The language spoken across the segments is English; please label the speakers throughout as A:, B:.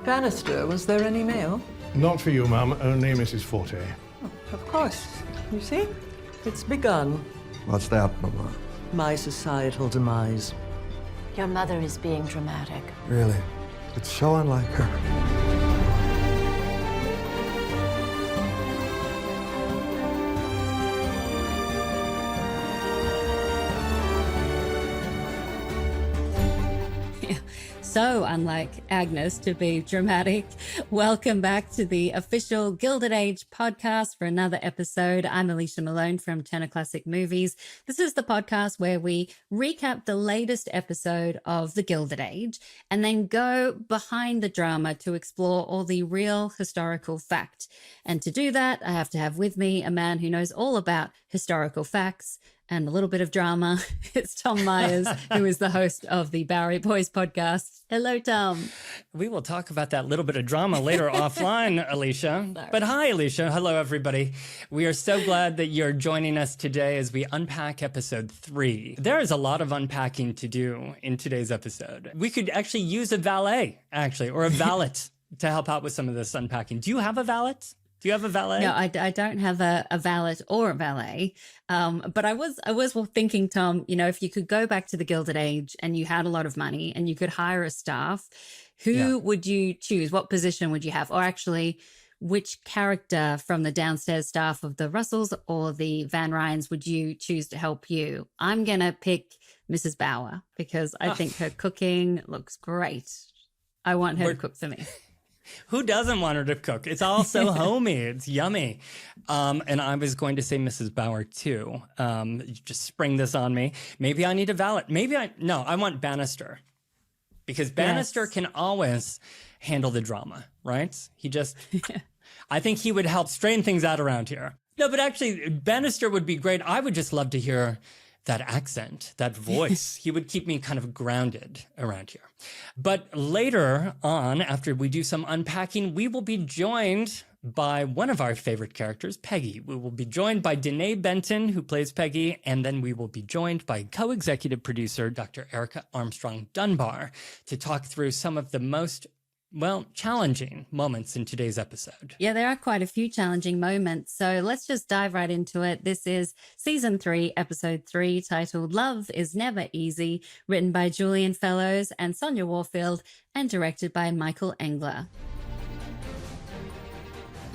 A: Bannister, was there any mail?
B: Not for you, Mum. Only Mrs. Forte.
A: Oh, of course. You see? It's begun.
C: What's that, Mama?
A: My societal demise.
D: Your mother is being dramatic.
C: Really? It's so unlike her.
E: So unlike Agnes to be dramatic. Welcome back to the official Gilded Age podcast for another episode. I'm Alicia Malone from Turner Classic Movies. This is the podcast where we recap the latest episode of the Gilded Age and then go behind the drama to explore all the real historical fact. And to do that, I have to have with me a man who knows all about historical facts and a little bit of drama. It's Tom Meyers, who is the host of the Bowery Boys podcast. Hello, Tom.
F: We will talk about that little bit of drama later offline, Alicia.
E: Sorry.
F: But hi, Alicia. Hello, everybody. We are so glad that you're joining us today as we unpack episode 3. There is a lot of unpacking to do in today's episode. We could actually use a valet, or a valet to help out with some of this unpacking. Do you have a valet? Do you have a valet?
E: No, I don't have a valet or a valet. But I was thinking, Tom, you know, if you could go back to the Gilded Age and you had a lot of money and you could hire a staff, who would you choose? What position would you have? Or actually, which character from the downstairs staff of the Russells or the Van Ryns would you choose to help you? I'm going to pick Mrs. Bauer because I think her cooking looks great. I want her to cook for me.
F: Who doesn't want her to cook? It's all so homey. It's yummy. And I was going to say Mrs. Bauer, too. You just spring this on me. Maybe I need a valet. I want Bannister. Because Bannister can always handle the drama, right? I think he would help straighten things out around here. No, but actually, Bannister would be great. I would just love to hear that accent, that voice. He would keep me kind of grounded around here. But later on, after we do some unpacking, we will be joined by one of our favorite characters, Peggy. We will be joined by Denée Benton, who plays Peggy, and then we will be joined by co-executive producer, Dr. Erica Armstrong Dunbar, to talk through some of the most challenging moments in today's episode.
E: Yeah, there are quite a few challenging moments. So let's just dive right into it. This is season 3, episode 3, titled Love is Never Easy, written by Julian Fellows and Sonia Warfield and directed by Michael Engler.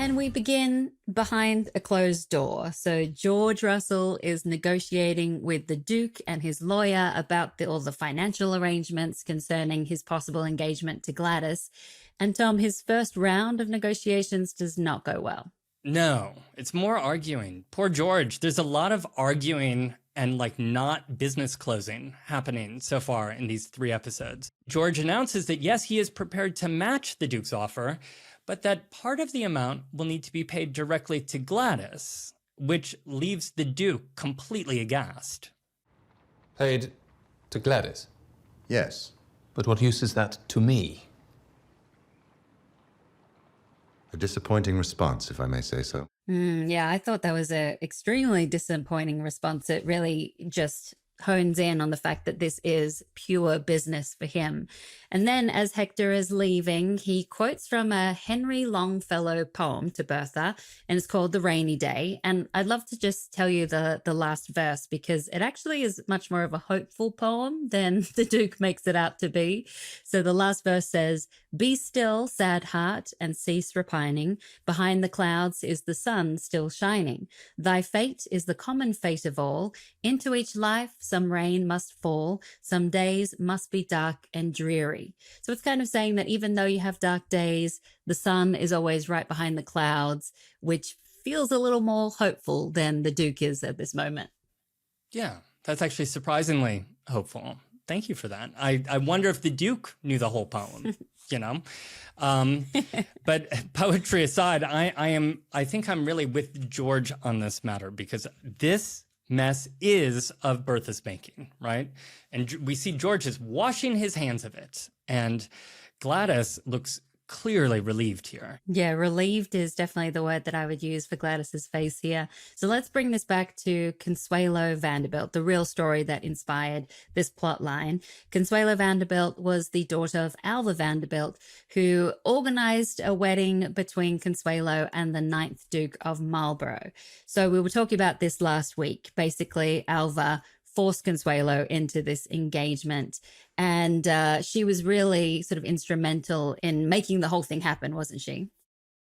E: And we begin behind a closed door. So George Russell is negotiating with the Duke and his lawyer about all the financial arrangements concerning his possible engagement to Gladys. And Tom, his first round of negotiations does not go well.
F: No, it's more arguing. Poor George. There's a lot of arguing and not business closing happening so far in these 3 episodes. George announces that yes, he is prepared to match the Duke's offer, but that part of the amount will need to be paid directly to Gladys, which leaves the Duke completely aghast.
G: Paid to Gladys?
C: Yes.
G: But what use is that to me?
C: A disappointing response, if I may say so.
E: Yeah, I thought that was an extremely disappointing response. It really just hones in on the fact that this is pure business for him. And then as Hector is leaving, he quotes from a Henry Longfellow poem to Bertha, and it's called The Rainy Day. And I'd love to just tell you the last verse because it actually is much more of a hopeful poem than the Duke makes it out to be. So the last verse says, "Be still, sad heart, and cease repining. Behind the clouds is the sun still shining. Thy fate is the common fate of all. Into each life some rain must fall. Some days must be dark and dreary." So it's kind of saying that even though you have dark days, the sun is always right behind the clouds, which feels a little more hopeful than the Duke is at this moment.
F: Yeah, that's actually surprisingly hopeful. Thank you for that. I wonder if the Duke knew the whole poem, you know? But poetry aside, I think I'm really with George on this matter because this mess is of Bertha's making, right? And we see George is washing his hands of it. And Gladys looks clearly relieved here.
E: Yeah, relieved is definitely the word that I would use for Gladys's face here. So let's bring this back to Consuelo Vanderbilt, the real story that inspired this plot line. Consuelo Vanderbilt was the daughter of Alva Vanderbilt, who organized a wedding between Consuelo and the 9th Duke of Marlborough. So we were talking about this last week. Basically, Alva forced Consuelo into this engagement. And she was really sort of instrumental in making the whole thing happen, wasn't she?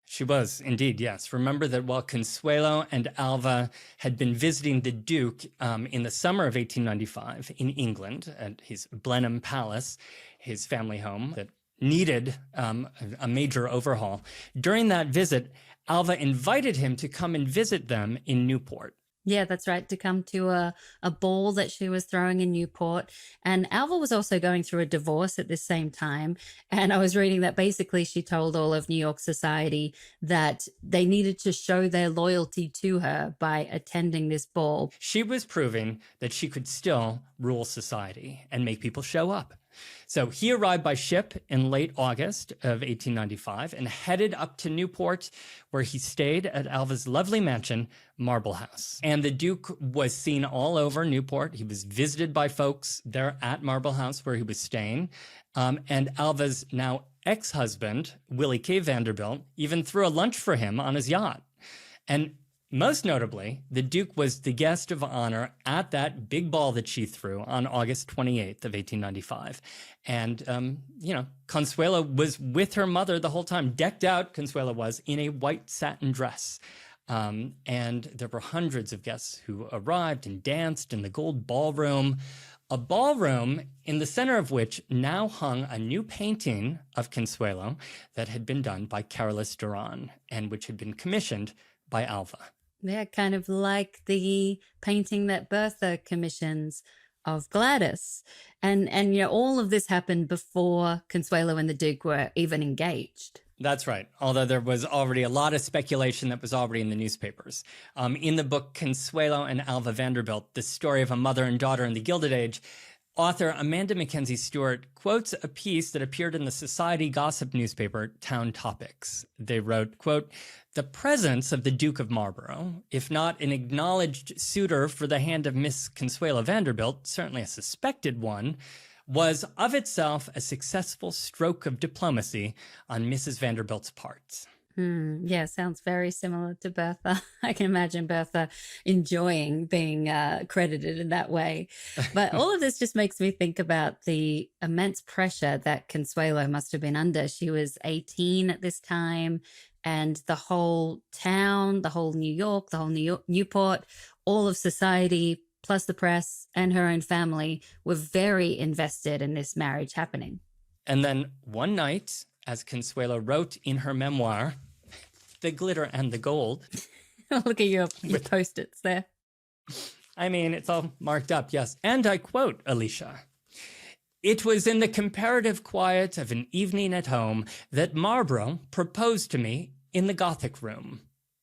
F: She was, indeed, yes. Remember that while Consuelo and Alva had been visiting the Duke in the summer of 1895 in England at his Blenheim Palace, his family home that needed a major overhaul, during that visit, Alva invited him to come and visit them in Newport.
E: Yeah, that's right, to come to a ball that she was throwing in Newport. And Alva was also going through a divorce at the same time. And I was reading that basically she told all of New York society that they needed to show their loyalty to her by attending this ball.
F: She was proving that she could still rule society and make people show up. So he arrived by ship in late August of 1895 and headed up to Newport, where he stayed at Alva's lovely mansion, Marble House. And the Duke was seen all over Newport. He was visited by folks there at Marble House, where he was staying. And Alva's now ex-husband, Willie K. Vanderbilt, even threw a lunch for him on his yacht. And most notably, the Duke was the guest of honor at that big ball that she threw on August 28th of 1895. And, Consuelo was with her mother the whole time, decked out, Consuelo was, in a white satin dress. And there were hundreds of guests who arrived and danced in the gold ballroom, a ballroom in the center of which now hung a new painting of Consuelo that had been done by Carolus Duran and which had been commissioned by Alva.
E: Yeah, kind of like the painting that Bertha commissions of Gladys. And all of this happened before Consuelo and the Duke were even engaged.
F: That's right. Although there was already a lot of speculation that was already in the newspapers. In the book Consuelo and Alva Vanderbilt, The Story of a Mother and Daughter in the Gilded Age, author Amanda Mackenzie Stewart quotes a piece that appeared in the society gossip newspaper Town Topics. They wrote, quote, "The presence of the Duke of Marlborough, if not an acknowledged suitor for the hand of Miss Consuelo Vanderbilt, certainly a suspected one, was of itself a successful stroke of diplomacy on Mrs. Vanderbilt's part."
E: Yeah, sounds very similar to Bertha. I can imagine Bertha enjoying being credited in that way. But all of this just makes me think about the immense pressure that Consuelo must have been under. She was 18 at this time, and the whole town, the whole New York, the whole Newport, all of society, plus the press and her own family were very invested in this marriage happening.
F: And then one night, as Consuelo wrote in her memoir, The Glitter and the Gold.
E: Look at your Post-its there.
F: I mean, it's all marked up, yes. And I quote Alicia, "It was in the comparative quiet of an evening at home that Marlborough proposed to me in the Gothic room.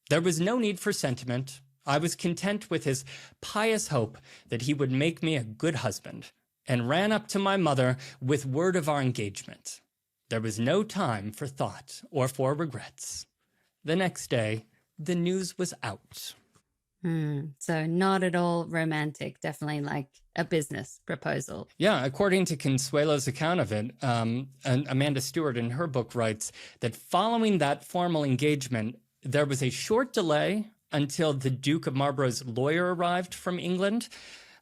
F: There was no need for sentiment. I was content with his pious hope that he would make me a good husband, and ran up to my mother with word of our engagement. There was no time for thought or for regrets. The next day, the news was out."
E: So not at all romantic, definitely like a business proposal.
F: Yeah, according to Consuelo's account of it, and Amanda Stewart in her book writes that following that formal engagement, there was a short delay until the Duke of Marlborough's lawyer arrived from England.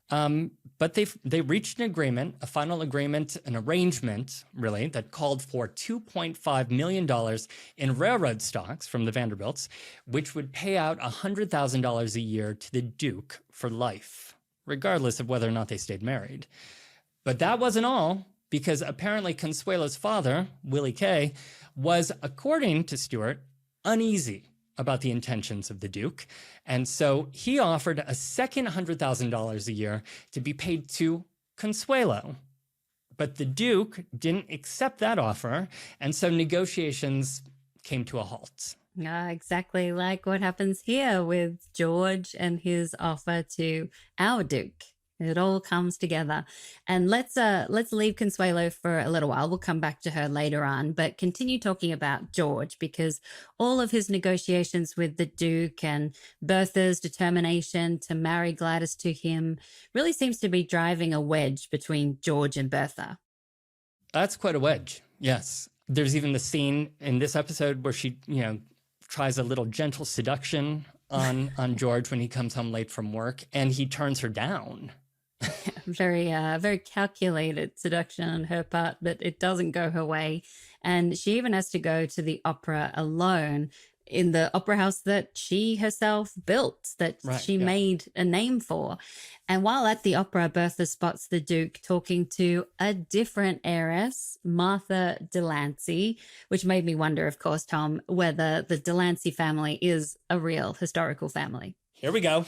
F: But they reached an agreement, a final agreement, an arrangement, really, that called for $2.5 million in railroad stocks from the Vanderbilts, which would pay out $100,000 a year to the Duke for life, regardless of whether or not they stayed married. But that wasn't all, because apparently Consuelo's father, Willie K., was, according to Stewart, uneasy about the intentions of the Duke. And so he offered a second $100,000 a year to be paid to Consuelo. But the Duke didn't accept that offer, and so negotiations came to a halt.
E: Exactly like what happens here with George and his offer to our Duke. It all comes together. And let's leave Consuelo for a little while. We'll come back to her later on, but continue talking about George, because all of his negotiations with the Duke and Bertha's determination to marry Gladys to him really seems to be driving a wedge between George and Bertha.
F: That's quite a wedge. Yes. There's even the scene in this episode where she, tries a little gentle seduction on George when he comes home late from work, and he turns her down.
E: Very calculated seduction on her part, but it doesn't go her way. And she even has to go to the opera alone in the opera house that she herself built, that she made a name for. And while at the opera, Bertha spots the Duke talking to a different heiress, Martha Delancey, which made me wonder, of course, Tom, whether the Delancey family is a real historical family.
F: Here we go.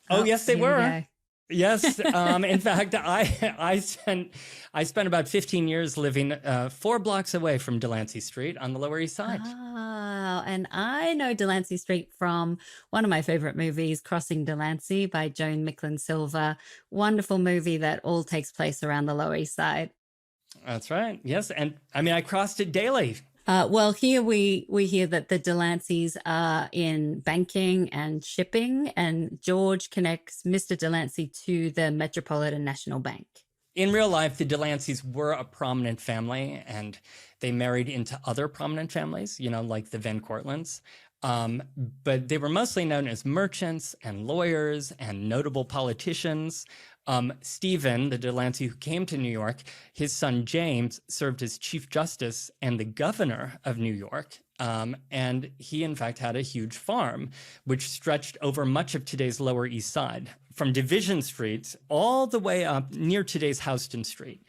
F: Oh yes, they were. Yes. In fact, I spent about 15 years living 4 blocks away from Delancey Street on the Lower East Side.
E: Oh, and I know Delancey Street from one of my favorite movies, Crossing Delancey by Joan Micklin Silver. Wonderful movie that all takes place around the Lower East Side.
F: That's right. Yes. And I mean, I crossed it daily.
E: Well, here we hear that the Delanceys are in banking and shipping, and George connects Mr. Delancey to the Metropolitan National Bank.
F: In real life, the Delanceys were a prominent family, and they married into other prominent families, like the Van Cortlands. But they were mostly known as merchants and lawyers and notable politicians. Stephen, the Delancey who came to New York, his son James served as Chief Justice and the governor of New York. And he, in fact, had a huge farm, which stretched over much of today's Lower East Side, from Division Street all the way up near today's Houston Street.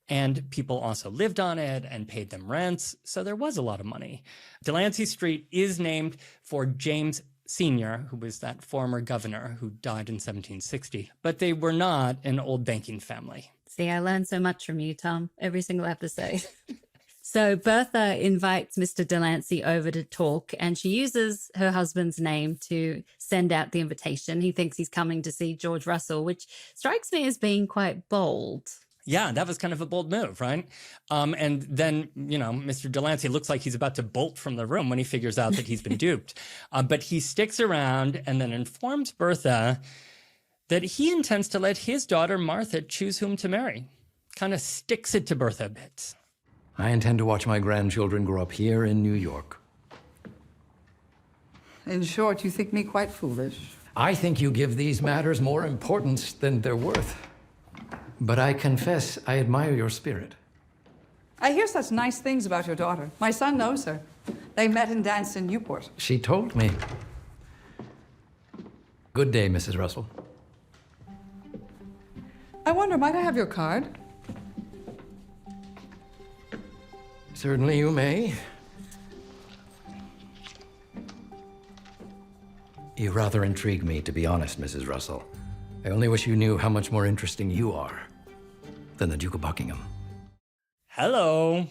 F: And people also lived on it and paid them rents, so there was a lot of money. Delancey Street is named for James Sr., who was that former governor who died in 1760. But they were not an old banking family.
E: See, I learned so much from you, Tom, every single episode. So Bertha invites Mr. Delancey over to talk, and she uses her husband's name to send out the invitation. He thinks he's coming to see George Russell, which strikes me as being quite bold.
F: Yeah, that was kind of a bold move, right? And then, Mr. Delancey looks like he's about to bolt from the room when he figures out that he's been duped. But he sticks around and then informs Bertha that he intends to let his daughter, Martha, choose whom to marry. Kind of sticks it to Bertha a bit.
H: I intend to watch my grandchildren grow up here in New York.
A: In short, you think me quite foolish.
H: I think you give these matters more importance than they're worth. But I confess I admire your spirit.
A: I hear such nice things about your daughter. My son knows her. They met and danced in Newport.
H: She told me. Good day, Mrs. Russell.
A: I wonder, might I have your card?
H: Certainly you may. You rather intrigue me, to be honest, Mrs. Russell. I only wish you knew how much more interesting you are than the Duke of Buckingham.
F: Hello.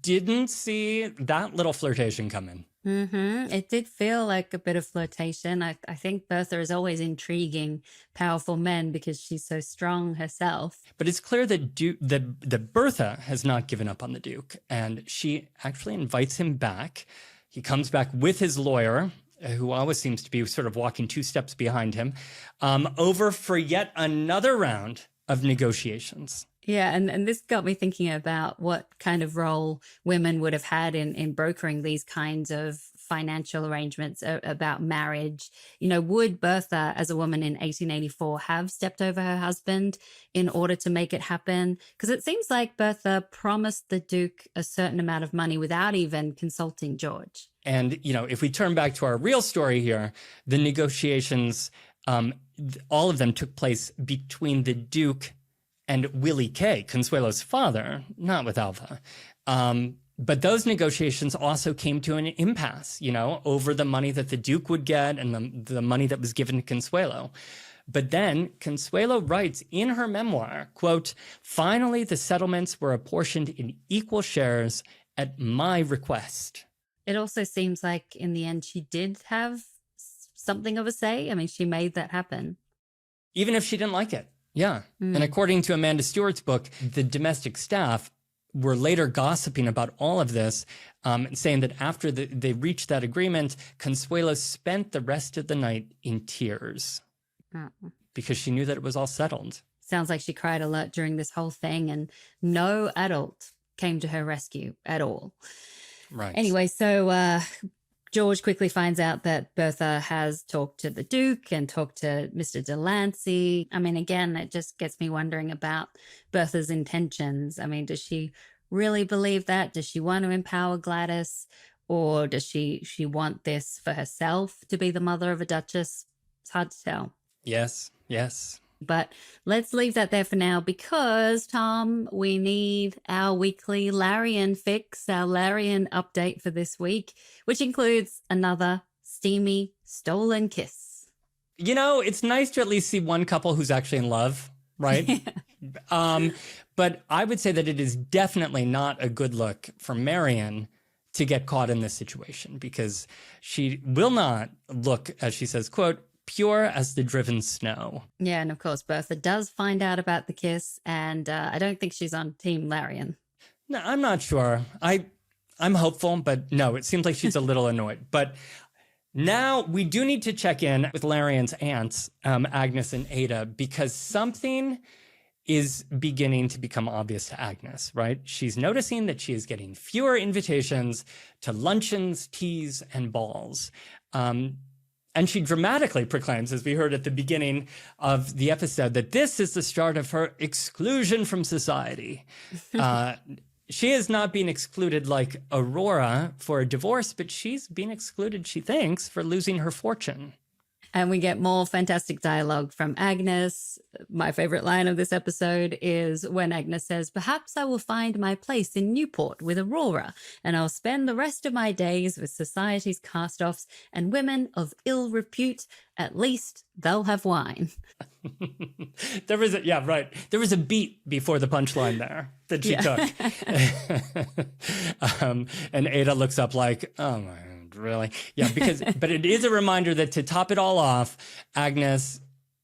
F: Didn't see that little flirtation coming.
E: It did feel like a bit of flirtation. I think Bertha is always intriguing powerful men because she's so strong herself.
F: But it's clear that Bertha has not given up on the Duke, and she actually invites him back. He comes back with his lawyer, who always seems to be sort of walking 2 steps behind him, over for yet another round of negotiations.
E: Yeah, and this got me thinking about what kind of role women would have had in brokering these kinds of financial arrangements about marriage. Would Bertha, as a woman in 1884, have stepped over her husband in order to make it happen? Because it seems like Bertha promised the Duke a certain amount of money without even consulting George.
F: And, if we turn back to our real story here, the negotiations, all of them took place between the Duke and Willie Kay, Consuelo's father, not with Alva. But those negotiations also came to an impasse, over the money that the Duke would get and the money that was given to Consuelo. But then Consuelo writes in her memoir, quote, "Finally, the settlements were apportioned in equal shares at my request."
E: It also seems like in the end she did have something of a say. I mean, she made that happen.
F: even if she didn't like it. Yeah. And according to Amanda Stewart's book, the domestic staff were later gossiping about all of this, saying that after they reached that agreement, Consuelo spent the rest of the night in tears because she knew that it was all settled.
E: Sounds like she cried a lot during this whole thing, and no adult came to her rescue at all.
F: Right.
E: Anyway, so George quickly finds out that Bertha has talked to the Duke and talked to Mr. Delancey. I mean, again, it just gets me wondering about Bertha's intentions. I mean, does she really believe that? Does she want to empower Gladys? Or does she want this for herself, to be the mother of a duchess? It's hard to tell.
F: Yes.
E: But let's leave that there for now because, Tom, we need our weekly Larian fix, our Larian update for this week, which includes another steamy stolen kiss.
F: You know, it's nice to at least see one couple who's actually in love, right? But I would say that it is definitely not a good look for Marian to get caught in this situation because she will not look, as she says, quote, pure as the driven snow.
E: Yeah, and of course, Bertha does find out about the kiss, and I don't think she's on Team Larian.
F: No, I'm not sure. I'm hopeful, but no, it seems like she's a little annoyed. But now we do need to check in with Larian's aunts, Agnes and Ada, because something is beginning to become obvious to Agnes, right? She's noticing that she is getting fewer invitations to luncheons, teas, and balls. And she dramatically proclaims, as we heard at the beginning of the episode, that this is the start of her exclusion from society. She is not being excluded like Aurora for a divorce, but she's being excluded, she thinks, for losing her fortune.
E: And we get more fantastic dialogue from Agnes. My favorite line of this episode is when Agnes says, "Perhaps I will find my place in Newport with Aurora, and I'll spend the rest of my days with society's cast-offs and women of ill repute. At least they'll have wine."
F: There was a beat before the punchline there that she took. And Ada looks up like, oh my God, really? Yeah, but it is a reminder that to top it all off, Agnes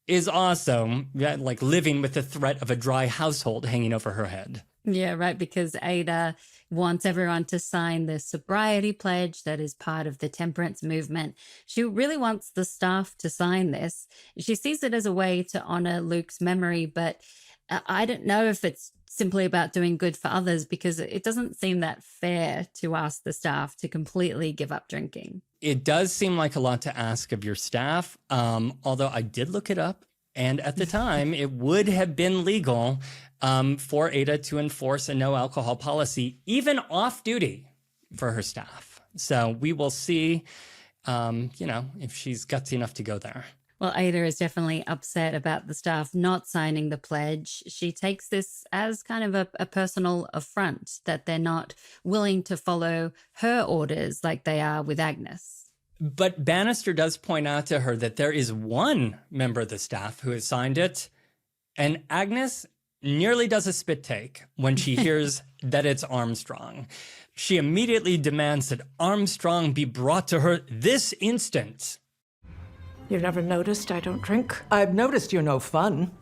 F: is also like living with the threat of a dry household hanging over her head.
E: Yeah, right, because Ada wants everyone to sign the sobriety pledge that is part of the temperance movement. She really wants the staff to sign this. She sees it as a way to honor Luke's memory, but I don't know if it's simply about doing good for others because it doesn't seem that fair to ask the staff to completely give up drinking.
F: It does seem like a lot to ask of your staff, although I did look it up. And at the time, it would have been legal for Ada to enforce a no alcohol policy, even off duty, for her staff. So we will see, if she's gutsy enough to go there.
E: Well, Ada is definitely upset about the staff not signing the pledge. She takes this as kind of a personal affront that they're not willing to follow her orders like they are with Agnes.
F: But Bannister does point out to her that there is one member of the staff who has signed it, and Agnes nearly does a spit take when she hears that it's Armstrong. She immediately demands that Armstrong be brought to her this instant.
I: You never noticed I don't drink?
J: I've noticed you're no fun.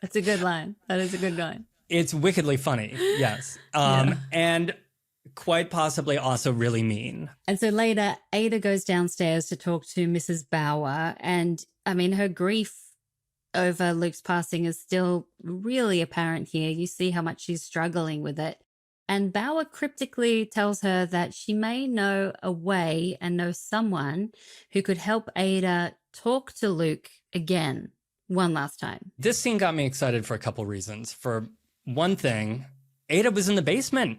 E: That's a good line. That is a good line.
F: It's wickedly funny, yes. And quite possibly also really mean.
E: And so later, Ada goes downstairs to talk to Mrs. Bauer. And I mean, her grief over Luke's passing is still really apparent here. You see how much she's struggling with it. And Bauer cryptically tells her that she may know a way and know someone who could help Ada talk to Luke again one last time.
F: This scene got me excited for a couple reasons. For one thing, Ada was in the basement.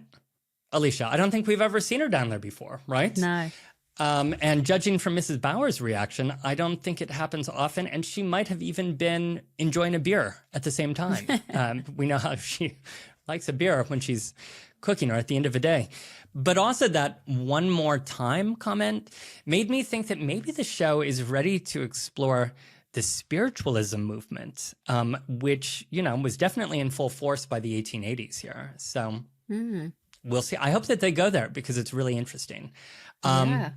F: Alicia, I don't think we've ever seen her down there before, right?
E: No.
F: And judging from Mrs. Bauer's reaction, I don't think it happens often. And she might have even been enjoying a beer at the same time. We know how she likes a beer when she's cooking or at the end of a day. But also that one more time comment made me think that maybe the show is ready to explore the spiritualism movement, which, was definitely in full force by the 1880s here. So we'll see. I hope that they go there because it's really interesting.
E: Yeah.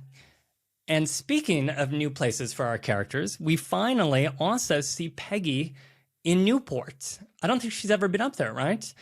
F: And speaking of new places for our characters, we finally also see Peggy in Newport. I don't think she's ever been up there, right?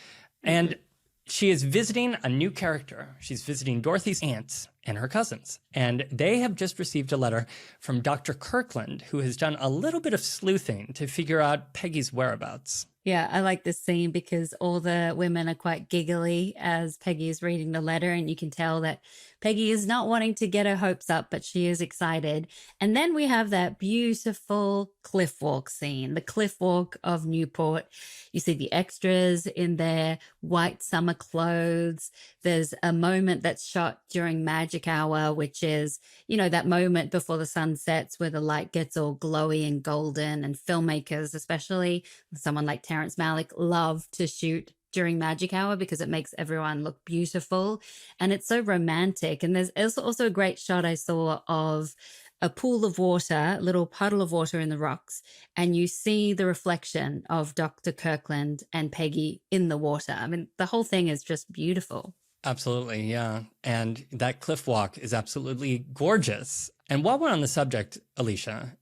F: And she is visiting a new character. She's visiting Dorothy's aunts and her cousins. And they have just received a letter from Dr. Kirkland, who has done a little bit of sleuthing to figure out Peggy's whereabouts.
E: Yeah, I like this scene because all the women are quite giggly as Peggy is reading the letter, and you can tell that Peggy is not wanting to get her hopes up, but she is excited. And then we have that beautiful cliff walk scene, the cliff walk of Newport. You see the extras in their white summer clothes. There's a moment that's shot during magic hour, which is, you know, that moment before the sun sets where the light gets all glowy and golden, and filmmakers, especially someone like Terrence Malick, love to shoot during magic hour because it makes everyone look beautiful and it's so romantic. And there's also a great shot I saw of a pool of water, a little puddle of water in the rocks, and you see the reflection of Dr. Kirkland and Peggy in the water. I mean, the whole thing is just beautiful.
F: Absolutely, yeah. And that cliff walk is absolutely gorgeous. And while we're on the subject, Alicia,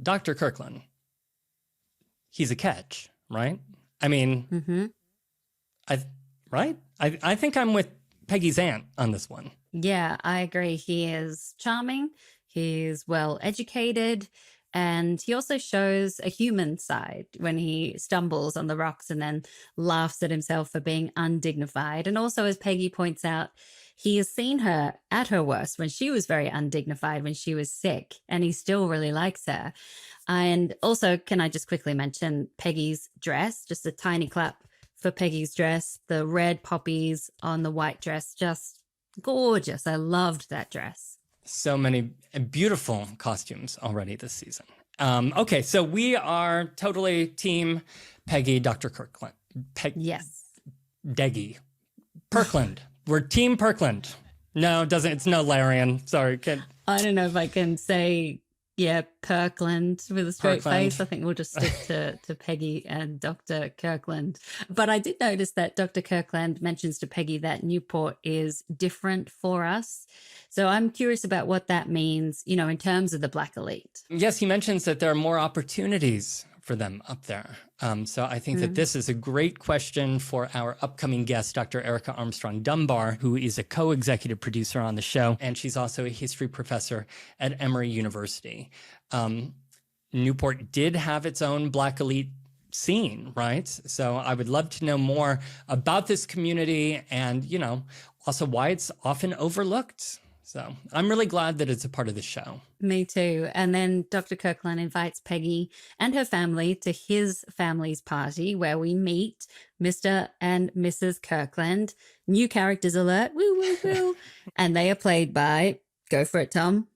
F: Dr. Kirkland, he's a catch, right? I mean, I think I'm with Peggy's aunt on this one.
E: Yeah, I agree. He is charming. He's well educated. And he also shows a human side when he stumbles on the rocks and then laughs at himself for being undignified. And also, as Peggy points out, he has seen her at her worst when she was very undignified, when she was sick, and he still really likes her. And also, can I just quickly mention Peggy's dress? Just a tiny clap for Peggy's dress. The red poppies on the white dress, just gorgeous. I loved that dress.
F: So many beautiful costumes already this season. Okay, so we are totally team Peggy, Dr. Kirkland.
E: Yes.
F: Deggy. Kirkland. We're team Kirkland. No, it doesn't. It's no Larian. Sorry.
E: I don't know if I can say, yeah, Kirkland with a straight face. I think we'll just stick to Peggy and Dr. Kirkland. But I did notice that Dr. Kirkland mentions to Peggy that Newport is different for us. So I'm curious about what that means, you know, in terms of the Black elite.
F: Yes, he mentions that there are more opportunities for them up there. So I think that this is a great question for our upcoming guest, Dr. Erica Armstrong Dunbar, who is a co-executive producer on the show, and she's also a history professor at Emory University. Newport did have its own Black elite scene, right? So I would love to know more about this community and, you know, also why it's often overlooked. So I'm really glad that it's a part of the show.
E: Me too. And then Dr. Kirkland invites Peggy and her family to his family's party where we meet Mr. and Mrs. Kirkland. New characters alert. Woo, woo, woo. And they are played by, go for it, Tom.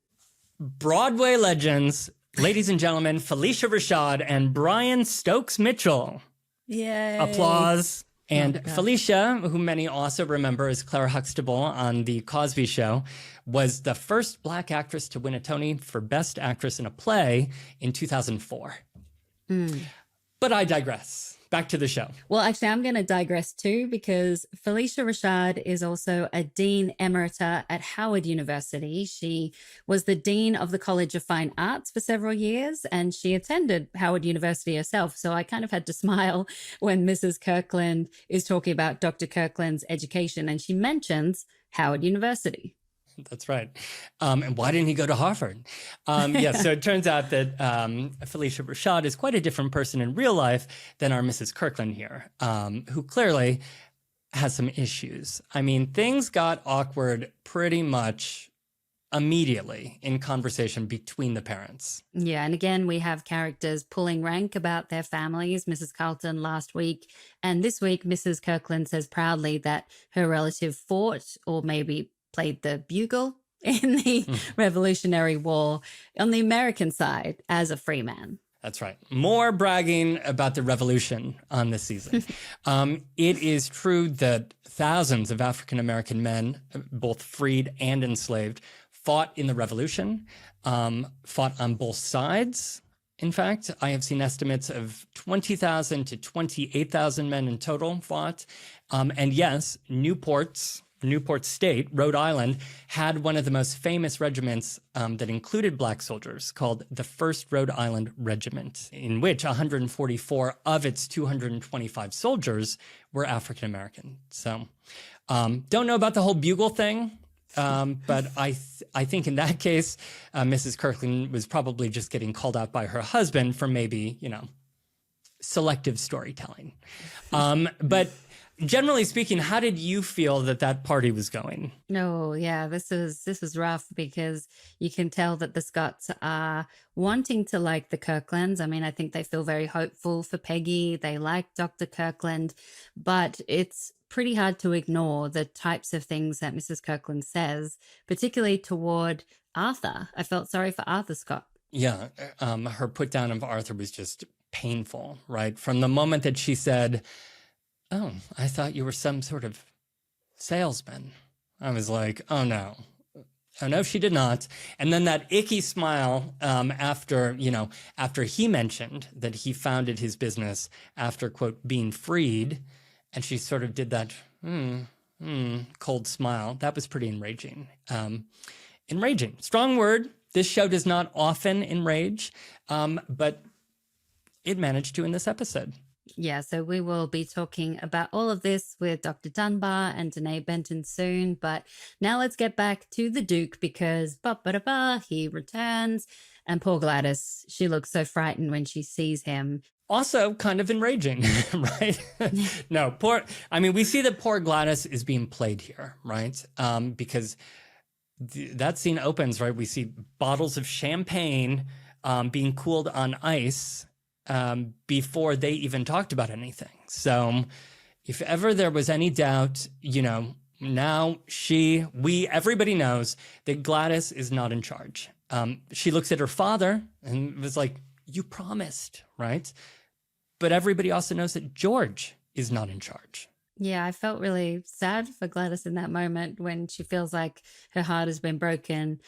F: Broadway legends, ladies and gentlemen, Felicia Rashad and Brian Stokes Mitchell.
E: Yay.
F: Applause. And Felicia, who many also remember as Clara Huxtable on The Cosby Show, was the first Black actress to win a Tony for Best Actress in a Play in 2004. But I digress. Back to the show.
E: Well, actually, I'm going to digress too, because Felicia Rashad is also a Dean Emerita at Howard University. She was the Dean of the College of Fine Arts for several years, and she attended Howard University herself. So I kind of had to smile when Mrs. Kirkland is talking about Dr. Kirkland's education, and she mentions Howard University.
F: That's right. And why didn't he go to Harvard? Yes, so it turns out that Felicia Rashad is quite a different person in real life than our Mrs. Kirkland here, who clearly has some issues. I mean, things got awkward pretty much immediately in conversation between the parents.
E: Yeah, and again, we have characters pulling rank about their families. Mrs. Carlton last week, and this week, Mrs. Kirkland says proudly that her relative fought, or maybe played the bugle in the Revolutionary War on the American side as a free man.
F: That's right. More bragging about the revolution on this season. It is true that thousands of African-American men, both freed and enslaved, fought in the revolution, fought on both sides. In fact, I have seen estimates of 20,000 to 28,000 men in total fought. And yes, Newport's Newport State, Rhode Island, had one of the most famous regiments that included black soldiers called the 1st Rhode Island Regiment, in which 144 of its 225 soldiers were African American. So don't know about the whole bugle thing, but I think in that case, Mrs. Kirkland was probably just getting called out by her husband for maybe, selective storytelling. But generally speaking, how did you feel that party was going?
E: No, yeah, this is rough because you can tell that the Scotts are wanting to like the Kirklands. I mean, I think they feel very hopeful for Peggy. They like Dr. Kirkland, but it's pretty hard to ignore the types of things that Mrs. Kirkland says, particularly toward Arthur. I felt sorry for Arthur Scott.
F: Yeah, her put down of Arthur was just painful, right? From the moment that she said, "Oh, I thought you were some sort of salesman," I was like, oh no, she did not. And then that icky smile after he mentioned that he founded his business after, quote, being freed, and she sort of did that cold smile. That was pretty enraging. Enraging, strong word. This show does not often enrage, but it managed to in this episode.
E: Yeah, so we will be talking about all of this with Dr. Dunbar and Denée Benton soon. But now let's get back to the Duke because he returns. And poor Gladys, she looks so frightened when she sees him.
F: Also kind of enraging, right? No, we see that poor Gladys is being played here, right? Because that scene opens, right? We see bottles of champagne being cooled on ice before they even talked about anything. So if ever there was any doubt, now everybody knows that Gladys is not in charge. She looks at her father and was like, you promised, right? But everybody also knows that George is not in charge.
E: Yeah, I felt really sad for Gladys in that moment when she feels like her heart has been broken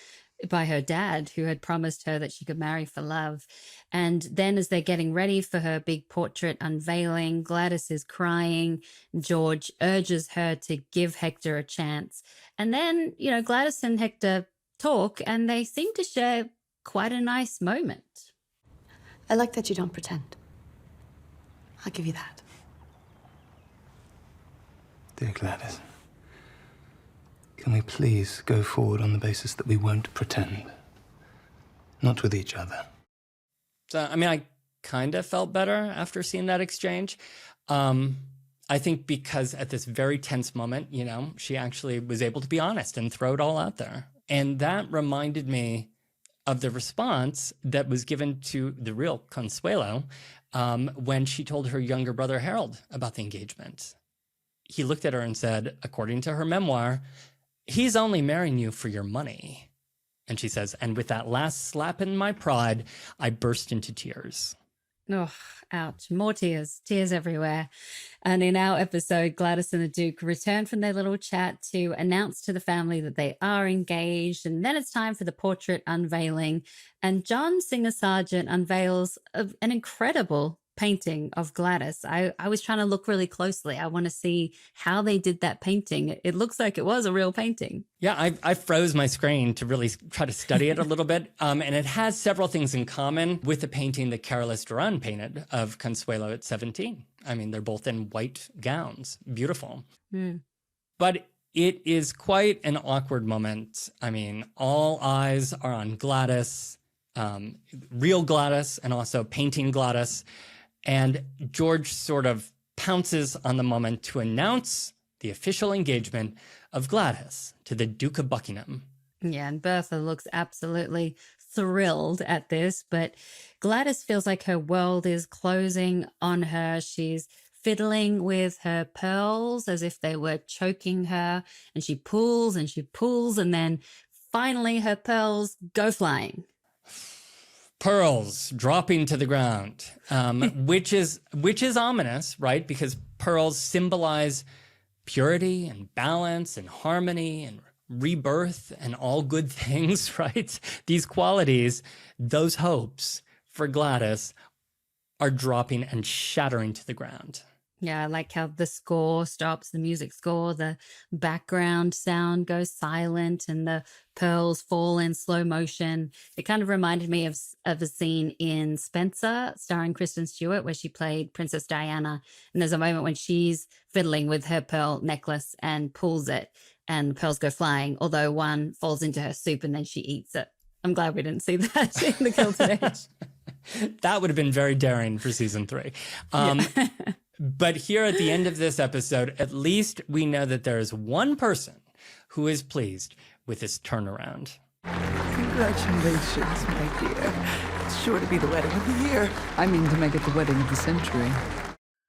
E: by her dad, who had promised her that she could marry for love. And then as they're getting ready for her big portrait unveiling, Gladys is crying. George urges her to give Hector a chance. And then, Gladys and Hector talk and they seem to share quite a nice moment.
K: I like that you don't pretend. I'll give you that.
L: Dear Gladys, can we please go forward on the basis that we won't pretend? Not with each other.
F: So, I kind of felt better after seeing that exchange. I think because at this very tense moment, she actually was able to be honest and throw it all out there. And that reminded me of the response that was given to the real Consuelo when she told her younger brother Harold about the engagement. He looked at her and said, according to her memoir, he's only marrying you for your money. And she says, and with that last slap in my pride, I burst into tears.
E: Oh, ouch. More tears. Tears everywhere. And in our episode, Gladys and the Duke return from their little chat to announce to the family that they are engaged. And then it's time for the portrait unveiling. And John Singer Sargent unveils an incredible painting of Gladys. I was trying to look really closely. I want to see how they did that painting. It looks like it was a real painting.
F: Yeah, I froze my screen to really try to study it a little bit. And it has several things in common with the painting that Carolus Duran painted of Consuelo at 17. They're both in white gowns. Beautiful. But it is quite an awkward moment. All eyes are on Gladys, real Gladys, and also painting Gladys. And George sort of pounces on the moment to announce the official engagement of Gladys to the Duke of Buckingham.
E: Yeah, and Bertha looks absolutely thrilled at this, but Gladys feels like her world is closing on her. She's fiddling with her pearls as if they were choking her, and she pulls, and then finally her pearls go flying.
F: Pearls dropping to the ground, which is ominous, right? Because pearls symbolize purity and balance and harmony and rebirth and all good things, right? These qualities, those hopes for Gladys are dropping and shattering to the ground.
E: Yeah, I like how the score stops, the music score, the background sound goes silent, and the pearls fall in slow motion. It kind of reminded me of a scene in Spencer, starring Kristen Stewart, where she played Princess Diana. And there's a moment when she's fiddling with her pearl necklace and pulls it, and the pearls go flying, although one falls into her soup and then she eats it. I'm glad we didn't see that in the Gilded Age.
F: That would have been very daring for season 3. But here at the end of this episode, at least we know that there is one person who is pleased with this turnaround.
J: Congratulations, my dear. It's sure to be the wedding of the year.
A: I mean to make it the wedding of the century.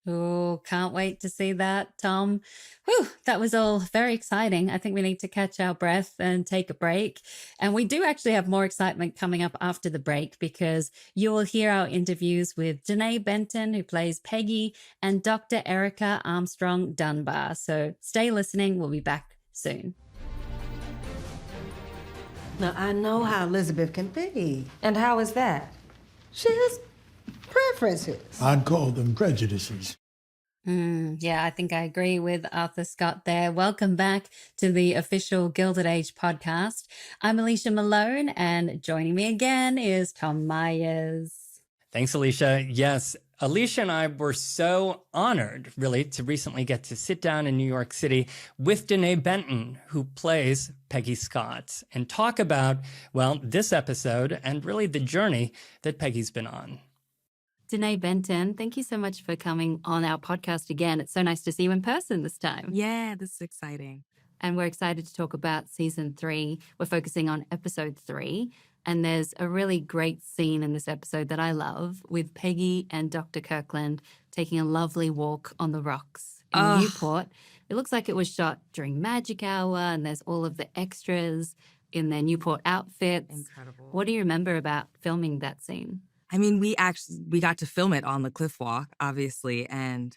E: Oh, can't wait to see that, Tom. Whew, that was all very exciting. I think we need to catch our breath and take a break. And we do actually have more excitement coming up after the break, because you will hear our interviews with Denée Benton, who plays Peggy, and Dr. Erica Armstrong Dunbar. So stay listening. We'll be back soon.
M: Now, I know how Elizabeth can be.
N: And how is that?
M: She has preferences.
B: I'd call them prejudices.
E: Yeah, I think I agree with Arthur Scott there. Welcome back to the official Gilded Age podcast. I'm Alicia Malone, and joining me again is Tom Meyers.
F: Thanks, Alicia. Yes, Alicia and I were so honored, really, to recently get to sit down in New York City with Denée Benton, who plays Peggy Scott, and talk about, well, this episode and really the journey that Peggy's been on.
E: Denée Benton, thank you so much for coming on our podcast again. It's so nice to see you in person this time.
O: Yeah, this is exciting.
E: And we're excited to talk about season 3. We're focusing on episode 3. And there's a really great scene in this episode that I love, with Peggy and Dr. Kirkland taking a lovely walk on the rocks in Newport. It looks like it was shot during magic hour, and there's all of the extras in their Newport outfits.
O: Incredible.
E: What do you remember about filming that scene?
O: I mean, we got to film it on the cliff walk, obviously, and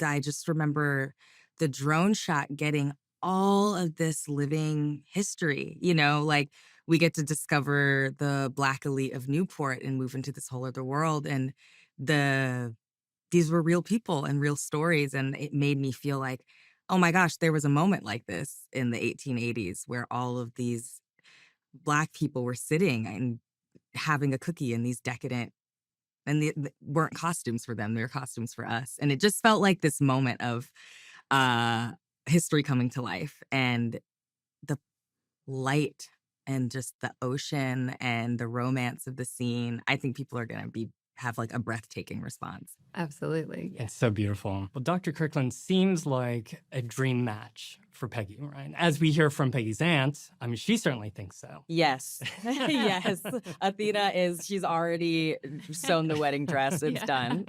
O: I just remember the drone shot getting all of this living history, like we get to discover the Black elite of Newport and move into this whole other world. And these were real people and real stories. And it made me feel like, oh my gosh, there was a moment like this in the 1880s where all of these Black people were sitting and having a cookie in these decadent, and they weren't costumes for them, they were costumes for us. And it just felt like this moment of history coming to life, and the light and just the ocean and the romance of the scene. I think people are going to have like a breathtaking response.
E: Absolutely.
F: It's so beautiful. Well, Dr. Kirkland seems like a dream match for Peggy, right? As we hear from Peggy's aunt, I mean, she certainly thinks so.
O: Yes. Yes. Athena she's already sewn the wedding dress. It's done.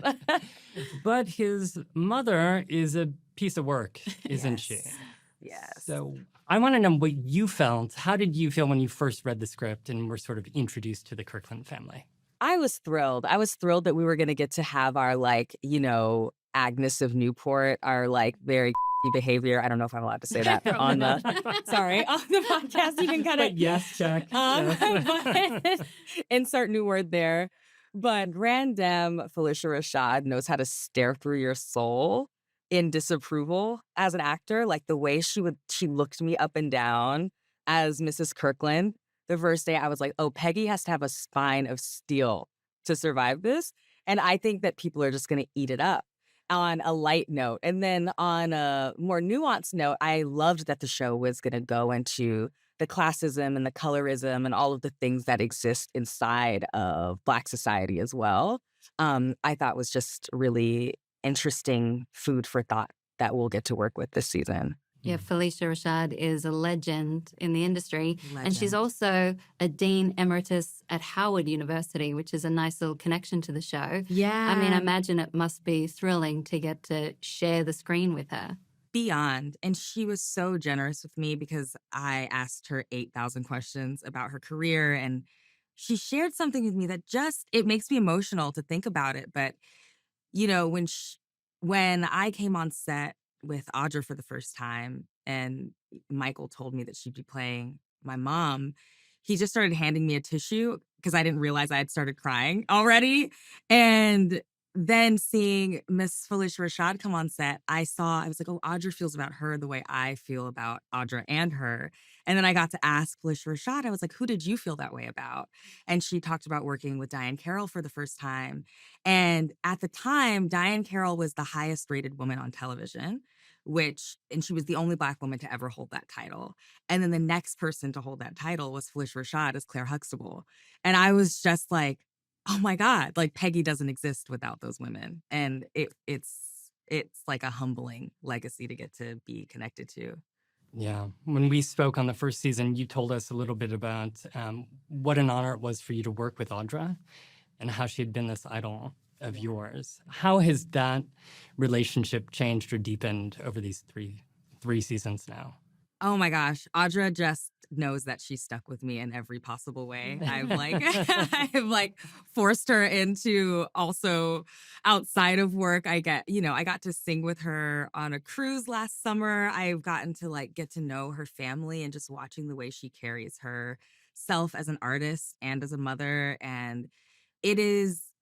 F: But his mother is a piece of work, isn't she?
O: Yes.
F: So I want to know what you felt. How did you feel when you first read the script and were sort of introduced to the Kirkland family?
O: I was thrilled. I was thrilled that we were going to get to have our, Agnes of Newport, our, very behavior. I don't know if I'm allowed to say that on the podcast. You can cut it.
F: But yes, check.
O: But insert new word there. But Grandam Felicia Rashad knows how to stare through your soul in disapproval as an actor. Like the way she looked me up and down as Mrs. Kirkland. The first day I was like, oh, Peggy has to have a spine of steel to survive this. And I think that people are just going to eat it up on a light note. And then on a more nuanced note, I loved that the show was going to go into the classism and the colorism and all of the things that exist inside of Black society as well. I thought was just really interesting food for thought that we'll get to work with this season.
E: Yeah, Felicia Rashad is a legend in the industry. And she's also a Dean Emeritus at Howard University, which is a nice little connection to the show.
O: Yeah.
E: I mean, I imagine it must be thrilling to get to share the screen with her.
O: Beyond. And she was so generous with me because I asked her 8,000 questions about her career. And she shared something with me that it makes me emotional to think about it. But, when I came on set with Audra for the first time, and Michael told me that she'd be playing my mom, he just started handing me a tissue because I didn't realize I had started crying already. And then seeing Miss Felicia Rashad come on set, I was like, oh, Audra feels about her the way I feel about Audra and her. And then I got to ask Felicia Rashad, I was like, who did you feel that way about? And she talked about working with Diane Carroll for the first time. And at the time, Diane Carroll was the highest rated woman on television, and she was the only Black woman to ever hold that title. And then the next person to hold that title was Felicia Rashad as Claire Huxtable. And I was just like, oh my God, like Peggy doesn't exist without those women. And it's like a humbling legacy to get to be connected to.
F: Yeah. When we spoke on the first season, you told us a little bit about what an honor it was for you to work with Audra and how she had been this idol of yours. How has that relationship changed or deepened over these three seasons now?
O: Oh my gosh, Audra just knows that she's stuck with me in every possible way. I've forced her into also outside of work. I got to sing with her on a cruise last summer. I've gotten to get to know her family and just watching the way she carries herself as an artist and as a mother. And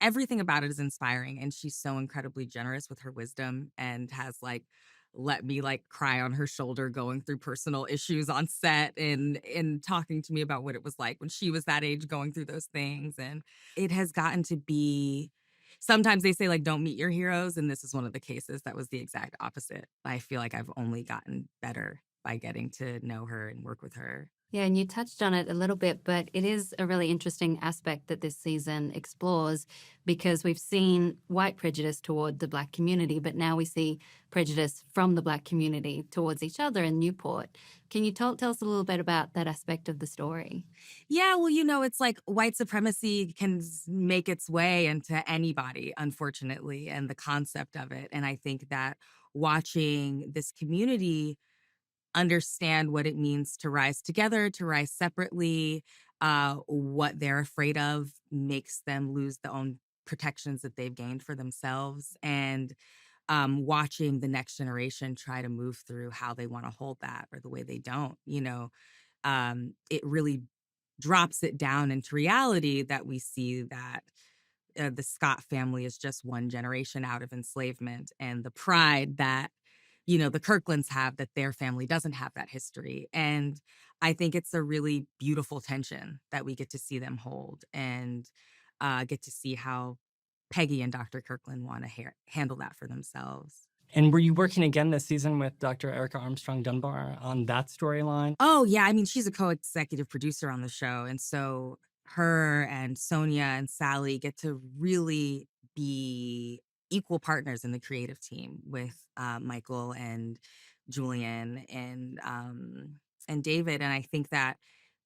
O: everything about it is inspiring. And she's so incredibly generous with her wisdom and has let me cry on her shoulder going through personal issues on set and talking to me about what it was like when she was that age going through those things. And it has gotten to be, sometimes they say don't meet your heroes. And this is one of the cases that was the exact opposite. I feel like I've only gotten better by getting to know her and work with her.
E: Yeah, and you touched on it a little bit, but it is a really interesting aspect that this season explores because we've seen white prejudice toward the Black community, but now we see prejudice from the Black community towards each other in Newport. Can you tell us a little bit about that aspect of the story?
O: Yeah, well, it's white supremacy can make its way into anybody, unfortunately, and the concept of it. And I think that watching this community understand what it means to rise together, to rise separately, what they're afraid of makes them lose the own protections that they've gained for themselves. And watching the next generation try to move through how they want to hold that or the way they don't, it really drops it down into reality that we see that the Scott family is just one generation out of enslavement, and the pride that the Kirklands have that their family doesn't have that history. And I think it's a really beautiful tension that we get to see them hold and get to see how Peggy and Dr. Kirkland want to handle that for themselves.
F: And were you working again this season with Dr. Erica Armstrong Dunbar on that storyline?
O: Oh, yeah. I mean, she's a co-executive producer on the show. And so her and Sonia and Sally get to really be equal partners in the creative team with Michael and Julian and David. And I think that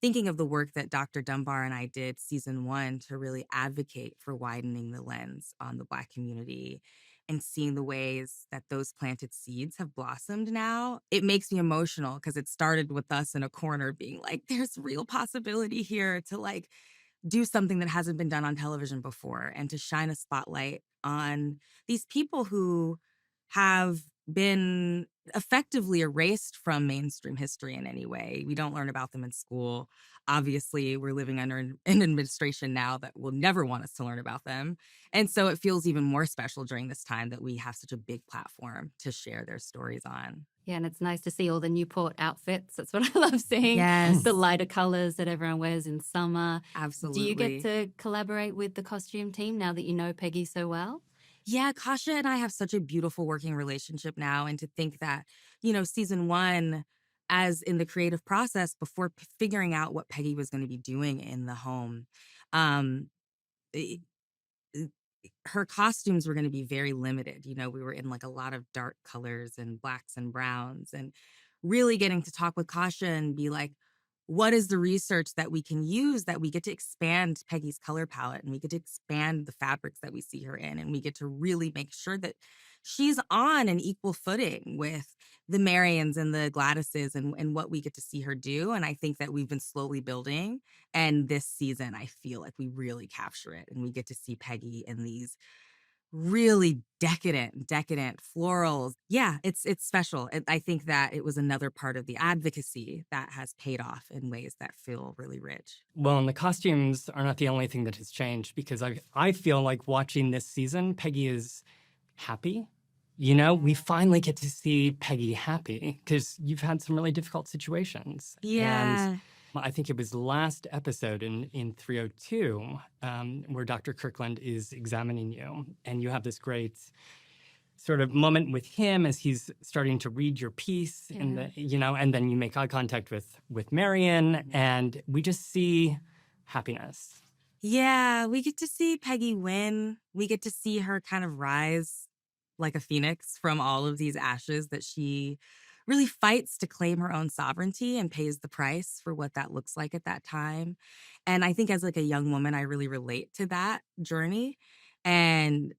O: thinking of the work that Dr. Dunbar and I did season 1 to really advocate for widening the lens on the Black community and seeing the ways that those planted seeds have blossomed now, it makes me emotional because it started with us in a corner being like, there's real possibility here to do something that hasn't been done on television before and to shine a spotlight on these people who have been effectively erased from mainstream history in any way. We don't learn about them in school. Obviously, we're living under an administration now that will never want us to learn about them. And so it feels even more special during this time that we have such a big platform to share their stories on.
E: Yeah, and it's nice to see all the Newport outfits. That's what I love seeing.
O: Yes.
E: The lighter colors that everyone wears in summer.
O: Absolutely.
E: Do you get to collaborate with the costume team now that you know Peggy so well?
O: Yeah, Kasha and I have such a beautiful working relationship now. And to think that, season 1, as in the creative process, before figuring out what Peggy was going to be doing in the home, her costumes were going to be very limited. We were in a lot of dark colors and blacks and browns, and really getting to talk with Kasha and be like, what is the research that we can use that we get to expand Peggy's color palette and we get to expand the fabrics that we see her in, and we get to really make sure that she's on an equal footing with the Marians and the Gladyses and what we get to see her do. And I think that we've been slowly building. And this season, I feel like we really capture it and we get to see Peggy in these really decadent florals. Yeah, it's special. I think that it was another part of the advocacy that has paid off in ways that feel really rich.
F: Well, and the costumes are not the only thing that has changed, because I feel like watching this season, Peggy is happy. You know, we finally get to see Peggy happy, because you've had some really difficult situations.
O: Yeah.
F: And I think it was the last episode in 302 where Dr. Kirkland is examining you, and you have this great sort of moment with him as he's starting to read your piece, and and then you make eye contact with Marian, and we just see happiness.
O: Yeah, we get to see Peggy win. We get to see her kind of rise like a phoenix from all of these ashes that she really fights to claim her own sovereignty and pays the price for what that looks like at that time. And I think as like a young woman, I really relate to that journey. And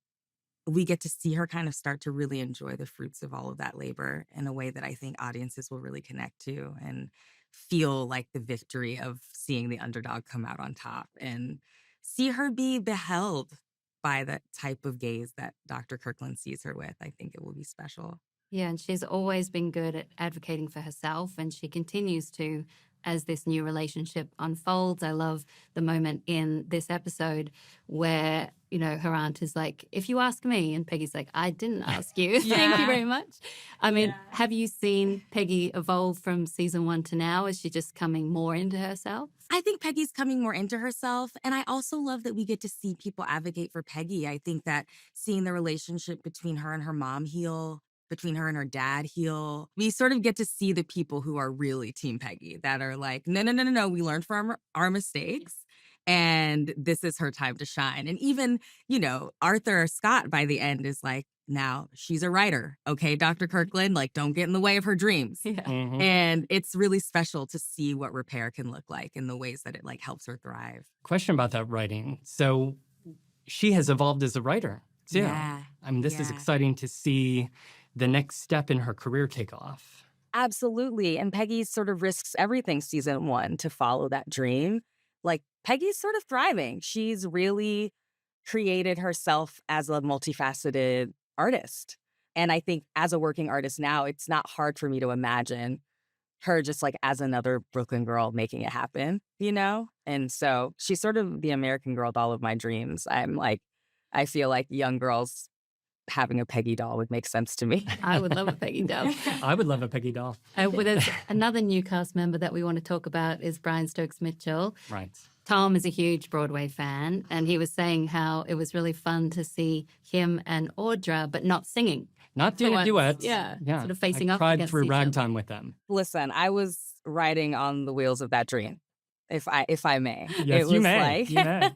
O: we get to see her kind of start to really enjoy the fruits of all of that labor in a way that I think audiences will really connect to and feel like the victory of seeing the underdog come out on top and see her be beheld by the type of gaze that Dr. Kirkland sees her with. I think it will be special.
E: Yeah, and she's always been good at advocating for herself, and she continues to as this new relationship unfolds. I love the moment in this episode where, her aunt is like, if you ask me, and Peggy's like, I didn't ask you. Thank you very much. I mean, have you seen Peggy evolve from season 1 to now? Is she just coming more into herself?
O: I think Peggy's coming more into herself. And I also love that we get to see people advocate for Peggy. I think that seeing the relationship between her and her mom heal, between her and her dad heal, we sort of get to see the people who are really Team Peggy, that are like, no, we learned from our mistakes. And this is her time to shine. And even, Arthur Scott by the end is like, now she's a writer. Okay, Dr. Kirkland, like, don't get in the way of her dreams.
E: Yeah.
F: Mm-hmm.
O: And it's really special to see what repair can look like in the ways that it like helps her thrive.
F: Question about that writing. So she has evolved as a writer too.
O: Yeah.
F: I mean, this is exciting to see the next step in her career take off.
O: Absolutely. And Peggy sort of risks everything season 1 to follow that dream. Like, Peggy's sort of thriving. She's really created herself as a multifaceted artist. And I think as a working artist now, it's not hard for me to imagine her just like as another Brooklyn girl making it happen, And so she's sort of the American Girl doll of my dreams. I feel like young girls having a Peggy doll would make sense to me.
E: I would love a Peggy doll.
F: I would love a Peggy doll.
E: There's another new cast member that we want to talk about is Brian Stokes-Mitchell.
F: Right.
E: Tom is a huge Broadway fan, and he was saying how it was really fun to see him and Audra, but not singing.
F: Not doing a duet.
E: Yeah, sort of facing up
F: I cried
E: against
F: through
E: each other.
F: ragtime with them.
O: Listen, I was riding on the wheels of that dream, if I may.
F: Yes,
O: it was
F: you may. You may.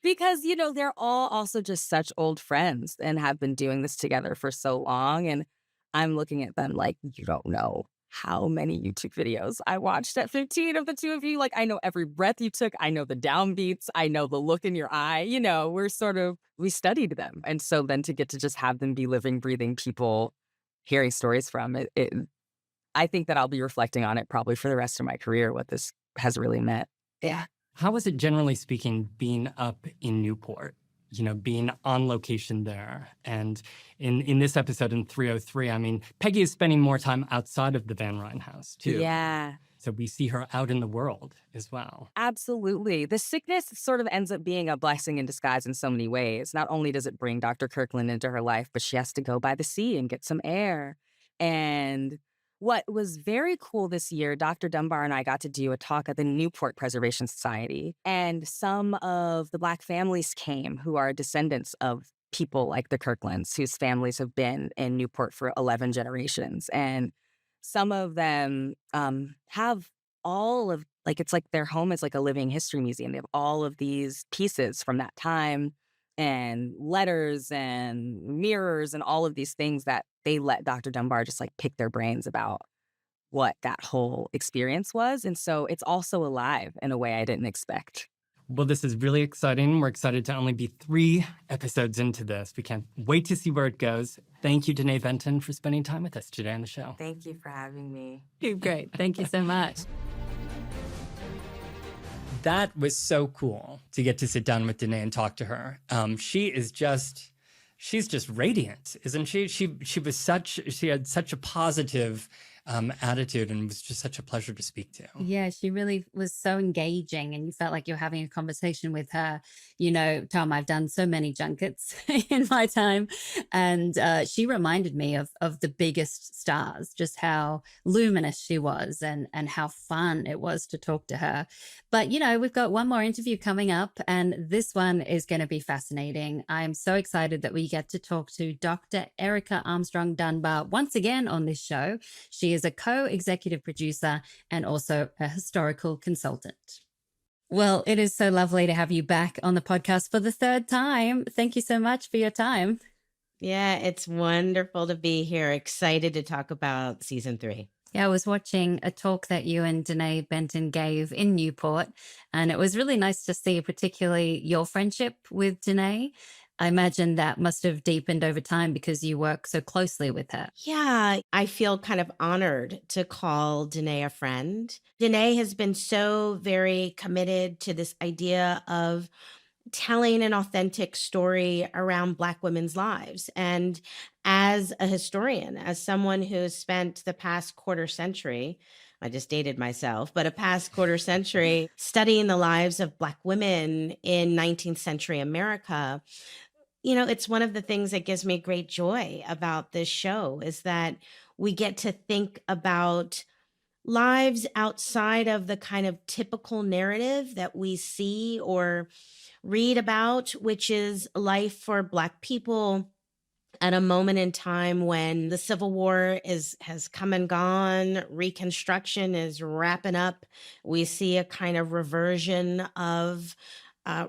O: Because, they're all also just such old friends and have been doing this together for so long. And I'm looking at them like, you don't know how many YouTube videos I watched at 15 of the two of you. Like, I know every breath you took. I know the downbeats. I know the look in your eye. We studied them. And so then to get to just have them be living, breathing people, hearing stories from it, I think that I'll be reflecting on it probably for the rest of my career, what this has really meant.
E: Yeah.
F: How was it, generally speaking, being up in Newport? Being on location there. And in this episode in 303, I mean, Peggy is spending more time outside of the Van Ryn house, too.
O: Yeah.
F: So we see her out in the world as well.
O: Absolutely. The sickness sort of ends up being a blessing in disguise in so many ways. Not only does it bring Dr. Kirkland into her life, but she has to go by the sea and get some air. And what was very cool this year, Dr. Dunbar and I got to do a talk at the Newport Preservation Society. And some of the Black families came who are descendants of people like the Kirklands, whose families have been in Newport for 11 generations. And some of them have all of, it's like their home is like a living history museum. They have all of these pieces from that time and letters and mirrors and all of these things that they let Dr. Dunbar just like pick their brains about what that whole experience was. And so it's also alive in a way I didn't expect.
F: Well, this is really exciting. We're excited to only be 3 episodes into this. We can't wait to see where it goes. Thank you, Denée Benton, for spending time with us today on the show.
O: Thank you for having me.
E: You're great. Thank you so much.
F: That was so cool to get to sit down with Denée and talk to her. She is just she's just radiant, isn't she? She had such a positive attitude, and was just such a pleasure to speak to.
E: Yeah, she really was so engaging, and you felt like you're having a conversation with her. You know, Tom, I've done so many junkets in my time, and she reminded me of the biggest stars, just how luminous she was, and how fun it was to talk to her. But you know, we've got one more interview coming up, and this one is going to be fascinating. I'm so excited that we get to talk to Dr. Erica Armstrong Dunbar once again on this show. She is a co-executive producer and also a historical consultant. Well, it is so lovely to have you back on the podcast for the third time. Thank you so much for your time.
N: Yeah, it's wonderful to be here. Excited to talk about season 3.
E: Yeah, I was watching a talk that you and Denée Benton gave in Newport, and it was really nice to see particularly your friendship with Denée. I imagine that must have deepened over time because you work so closely with her.
N: Yeah, I feel kind of honored to call Denée a friend. Denée has been so very committed to this idea of telling an authentic story around Black women's lives. And as a historian, as someone who's spent the past quarter century, I just dated myself, but a past quarter century studying the lives of Black women in 19th century America, you know, it's one of the things that gives me great joy about this show is that we get to think about lives outside of the kind of typical narrative that we see or read about, which is life for Black people at a moment in time when the Civil War has come and gone, Reconstruction is wrapping up. We see a kind of reversion of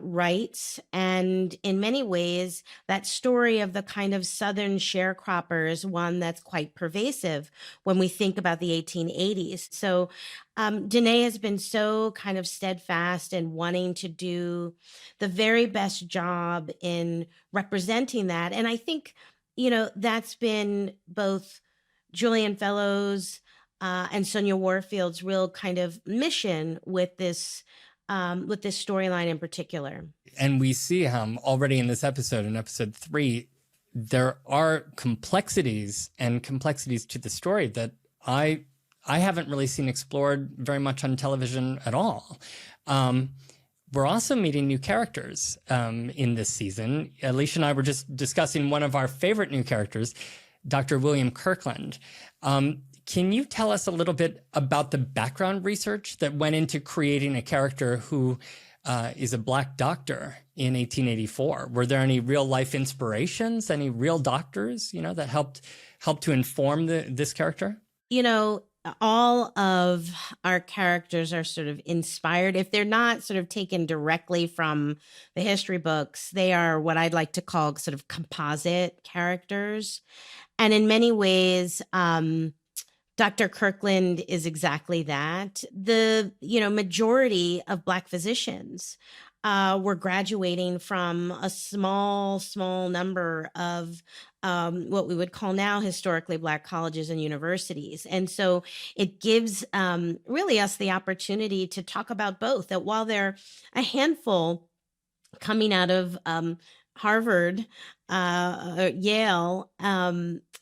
N: rights. And in many ways, that story of the kind of Southern sharecropper is one that's quite pervasive when we think about the 1880s. So Denée has been so kind of steadfast in wanting to do the very best job in representing that. And I think, you know, that's been both Julian Fellowes and Sonia Warfield's real kind of mission with this storyline in particular.
F: And we see how already in this episode, in episode 3, there are complexities to the story that I haven't really seen explored very much on television at all. We're also meeting new characters in this season. Alicia and I were just discussing one of our favorite new characters, Dr. William Kirkland. Can you tell us a little bit about the background research that went into creating a character who is a Black doctor in 1884? Were there any real life inspirations, any real doctors, you know, that helped to inform this character?
N: You know, all of our characters are sort of inspired. If they're not sort of taken directly from the history books, they are what I'd like to call sort of composite characters. And in many ways, Dr. Kirkland is exactly that. The, you know, majority of Black physicians were graduating from a small number of what we would call now historically Black colleges and universities. And so it gives really us the opportunity to talk about both, that while there are a handful coming out of Harvard, Yale,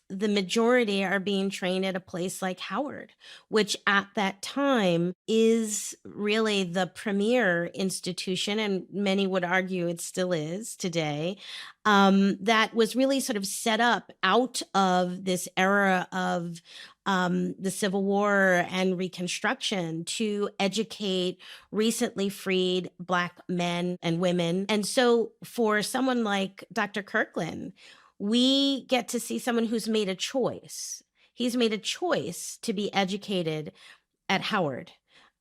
N: the majority are being trained at a place like Howard, which at that time is really the premier institution, and many would argue it still is today, that was really sort of set up out of this era of the Civil War and Reconstruction to educate recently freed Black men and women. And so for someone like Dr. Kirkland, we get to see someone who's made a choice. He's made a choice to be educated at Howard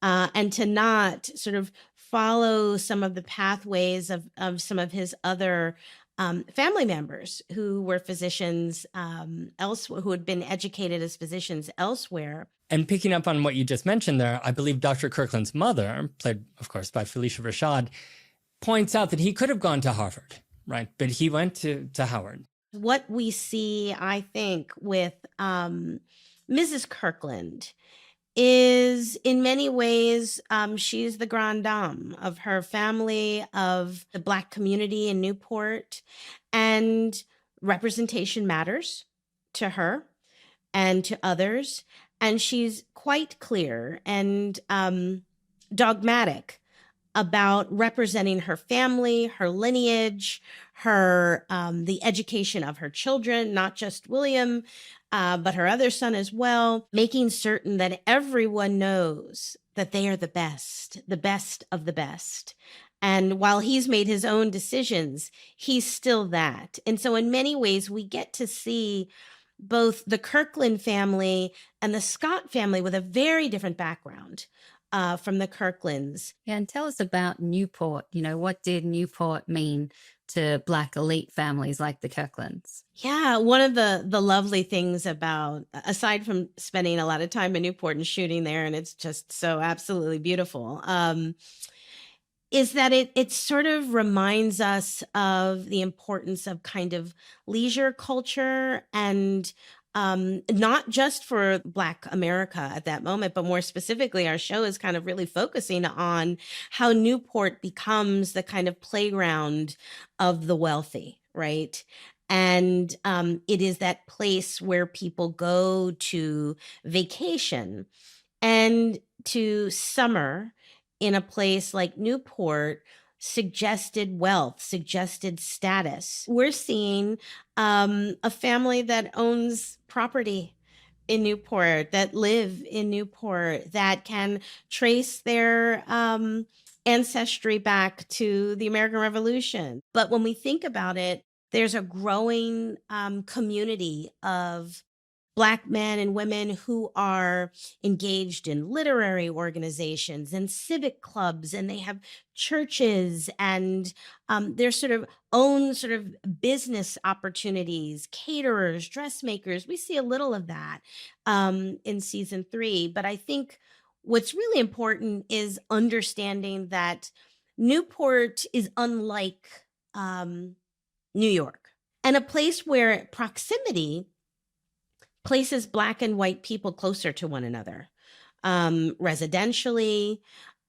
N: and to not sort of follow some of the pathways of some of his other family members who were physicians elsewhere, who had been educated as physicians elsewhere.
F: And picking up on what you just mentioned there, I believe Dr. Kirkland's mother, played, of course, by Phylicia Rashad, points out that he could have gone to Harvard, right? But he went to Howard.
N: What we see, I think, with Mrs. Kirkland is in many ways, she's the grande dame of her family, of the Black community in Newport. And representation matters to her and to others. And she's quite clear and dogmatic about representing her family, her lineage, her the education of her children, not just William, but her other son as well, making certain that everyone knows that they are the best of the best. And while he's made his own decisions, he's still that. And so in many ways, we get to see both the Kirkland family and the Scott family with a very different background from the Kirklands.
E: Yeah, and tell us about Newport. You know, what did Newport mean to Black elite families like the Kirklands?
N: Yeah, one of the lovely things about, aside from spending a lot of time in Newport and shooting there, and it's just so absolutely beautiful, is that it sort of reminds us of the importance of kind of leisure culture and not just for Black America at that moment, but more specifically, our show is kind of really focusing on how Newport becomes the kind of playground of the wealthy, right? And it is that place where people go to vacation and to summer in a place like Newport suggested wealth, suggested status. We're seeing a family that owns property in Newport, that live in Newport, that can trace their ancestry back to the American Revolution. But when we think about it, there's a growing community of Black men and women who are engaged in literary organizations and civic clubs, and they have churches and their sort of own sort of business opportunities, caterers, dressmakers. We see a little of that in season 3. But I think what's really important is understanding that Newport is unlike New York, and a place where proximity places Black and white people closer to one another, residentially,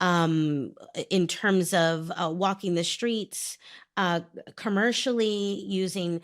N: in terms of walking the streets, commercially, using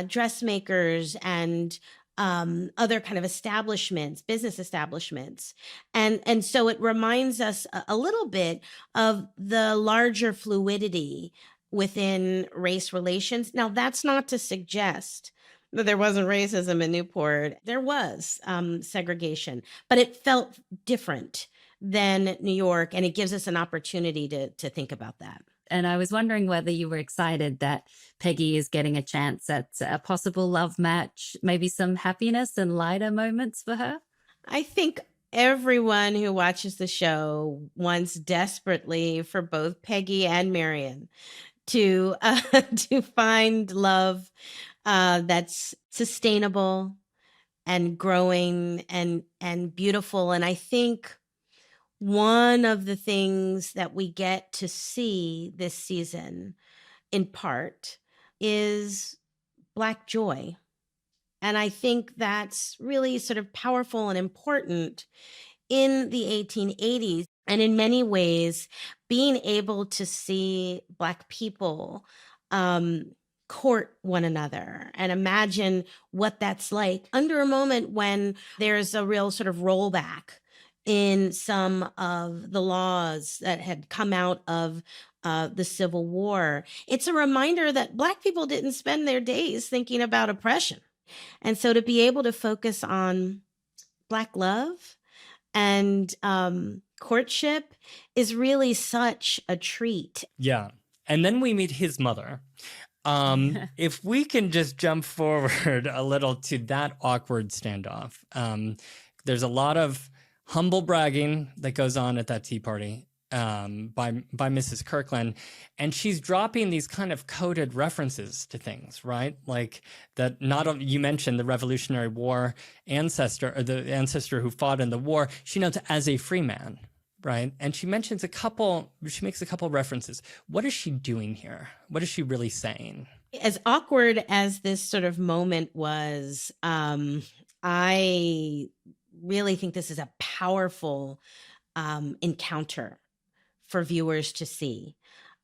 N: dressmakers and other kind of establishments, business establishments. And so it reminds us a little bit of the larger fluidity within race relations. Now, that's not to suggest that there wasn't racism in Newport. There was segregation, but it felt different than New York, and it gives us an opportunity to think about that.
E: And I was wondering whether you were excited that Peggy is getting a chance at a possible love match, maybe some happiness and lighter moments for her.
N: I think everyone who watches the show wants desperately for both Peggy and Marian to find love that's sustainable and growing and beautiful. And I think one of the things that we get to see this season, in part, is Black joy. And I think that's really sort of powerful and important in the 1880s. And in many ways, being able to see Black people court one another and imagine what that's like under a moment when there's a real sort of rollback in some of the laws that had come out of the Civil War. It's a reminder that Black people didn't spend their days thinking about oppression. And so to be able to focus on Black love and courtship is really such a treat.
F: Yeah. And then we meet his mother. If we can just jump forward a little to that awkward standoff. There's a lot of humble bragging that goes on at that tea party by Mrs. Kirkland, and she's dropping these kind of coded references to things, right? Like that. Not only you mentioned the Revolutionary War ancestor, or the ancestor who fought in the war. She notes as a free man, right? And she mentions she makes a couple references. What is she doing here? What is she really saying?
N: As awkward as this sort of moment was, I really think this is a powerful encounter for viewers to see.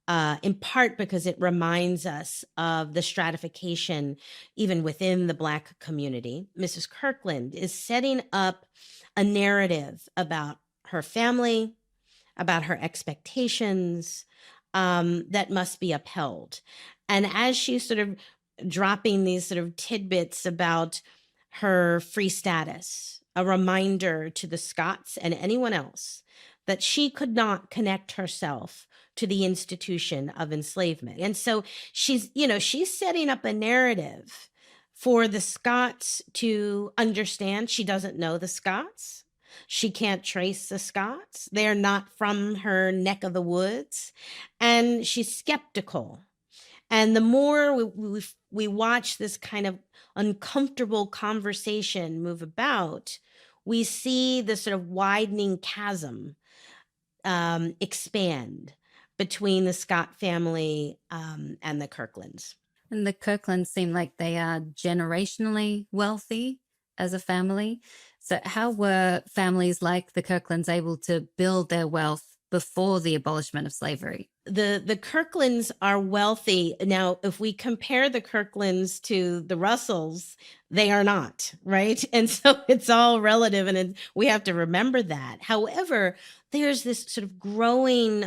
N: in part because it reminds us of the stratification even within the Black community. Mrs. Kirkland is setting up a narrative about her family, about her expectations that must be upheld. And as she's sort of dropping these sort of tidbits about her free status, a reminder to the Scotts and anyone else that she could not connect herself to the institution of enslavement. And so she's setting up a narrative for the Scotts to understand. She doesn't know the Scotts. She can't trace the Scotts. They're not from her neck of the woods. And she's skeptical. And the more we watch this kind of uncomfortable conversation move about, we see the sort of widening chasm expand between the Scott family and the Kirklands.
E: And the Kirklands seem like they are generationally wealthy as a family. So how were families like the Kirklands able to build their wealth before the abolishment of slavery?
N: The Kirklands are wealthy. Now, if we compare the Kirklands to the Russells, they are not, right? And so it's all relative, and we have to remember that. However, there's this sort of growing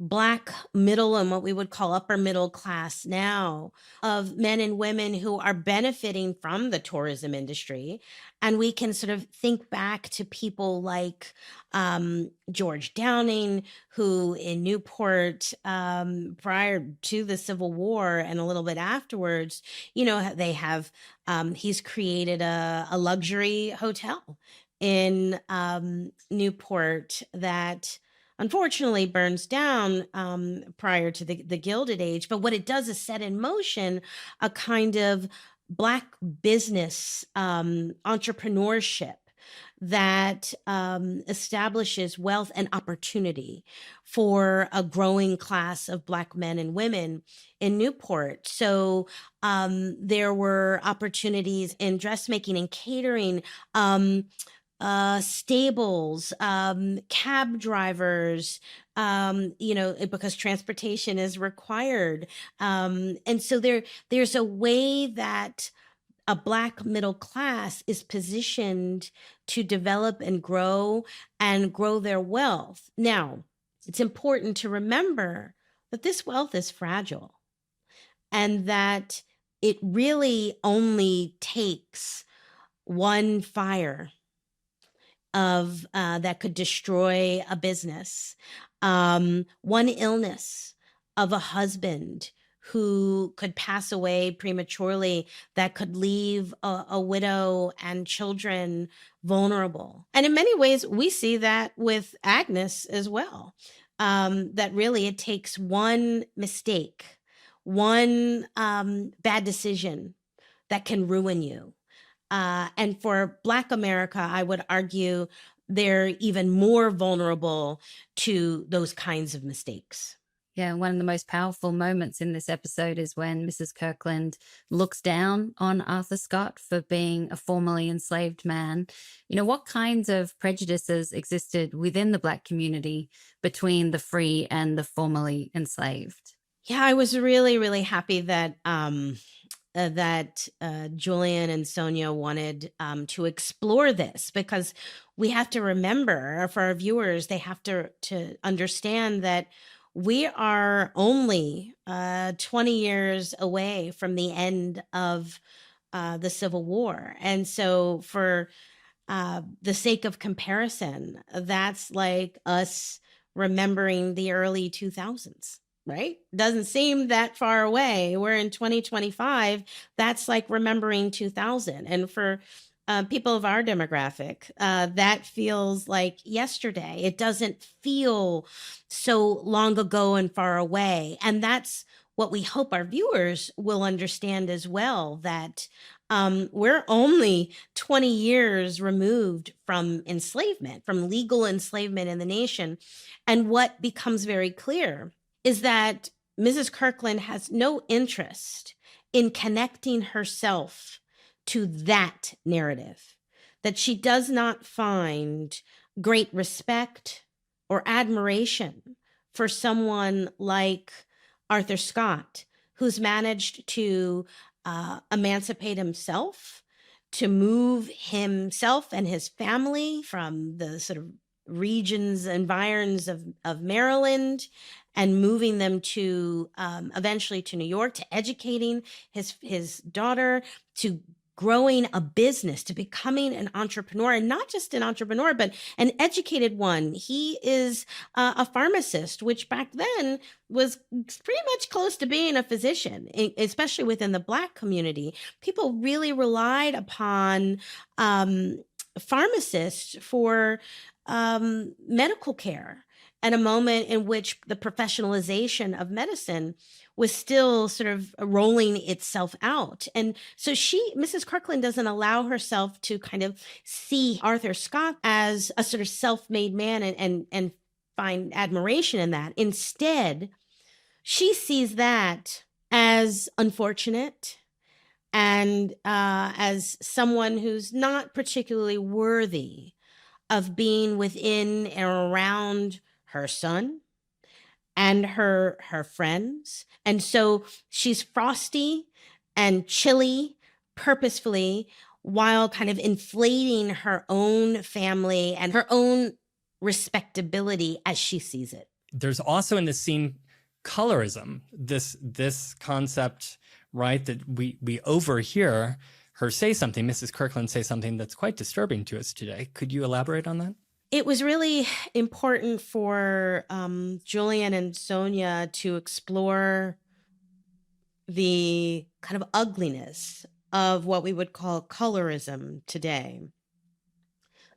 N: Black middle and what we would call upper middle class now of men and women who are benefiting from the tourism industry. And we can sort of think back to people like George Downing, who in Newport, prior to the Civil War and a little bit afterwards, they have, he's created a luxury hotel in Newport that unfortunately burns down prior to the Gilded Age. But what it does is set in motion a kind of Black business entrepreneurship that establishes wealth and opportunity for a growing class of Black men and women in Newport. So there were opportunities in dressmaking and catering, stables, cab drivers, because transportation is required. And so there's a way that a Black middle class is positioned to develop and grow their wealth. Now, it's important to remember that this wealth is fragile and that it really only takes one fire of that could destroy a business, one illness of a husband who could pass away prematurely that could leave a widow and children vulnerable. And in many ways, we see that with Agnes as well, that really it takes one mistake, one bad decision that can ruin you. And for Black America, I would argue they're even more vulnerable to those kinds of mistakes.
E: Yeah, one of the most powerful moments in this episode is when Mrs. Kirkland looks down on Arthur Scott for being a formerly enslaved man. What kinds of prejudices existed within the Black community between the free and the formerly enslaved?
N: Yeah, I was really, really happy that Julian and Sonia wanted to explore this, because we have to remember, for our viewers, they have to understand that we are only 20 years away from the end of the Civil War. And so for the sake of comparison, that's like us remembering the early 2000s. Right? Doesn't seem that far away. We're in 2025. That's like remembering 2000. And for people of our demographic, that feels like yesterday. It doesn't feel so long ago and far away. And that's what we hope our viewers will understand as well, that we're only 20 years removed from enslavement, from legal enslavement in the nation. And what becomes very clear is that Mrs. Kirkland has no interest in connecting herself to that narrative, that she does not find great respect or admiration for someone like Arthur Scott, who's managed to emancipate himself, to move himself and his family from the sort of regions, environs of Maryland, and moving them to eventually to New York, to educating his daughter, to growing a business, to becoming an entrepreneur, and not just an entrepreneur, but an educated one. He is a pharmacist, which back then was pretty much close to being a physician, especially within the Black community. People really relied upon pharmacists for medical care at a moment in which the professionalization of medicine was still sort of rolling itself out. And so Mrs. Kirkland doesn't allow herself to kind of see Arthur Scott as a sort of self-made man and find admiration in that. Instead, she sees that as unfortunate and as someone who's not particularly worthy of being within and around her son and her friends. And so she's frosty and chilly purposefully, while kind of inflating her own family and her own respectability as she sees it.
F: There's also in this scene colorism, this concept, right, that we overhear her say something, Mrs. Kirkland say something that's quite disturbing to us today. Could you elaborate on that?
N: It was really important for Julian and Sonia to explore the kind of ugliness of what we would call colorism today.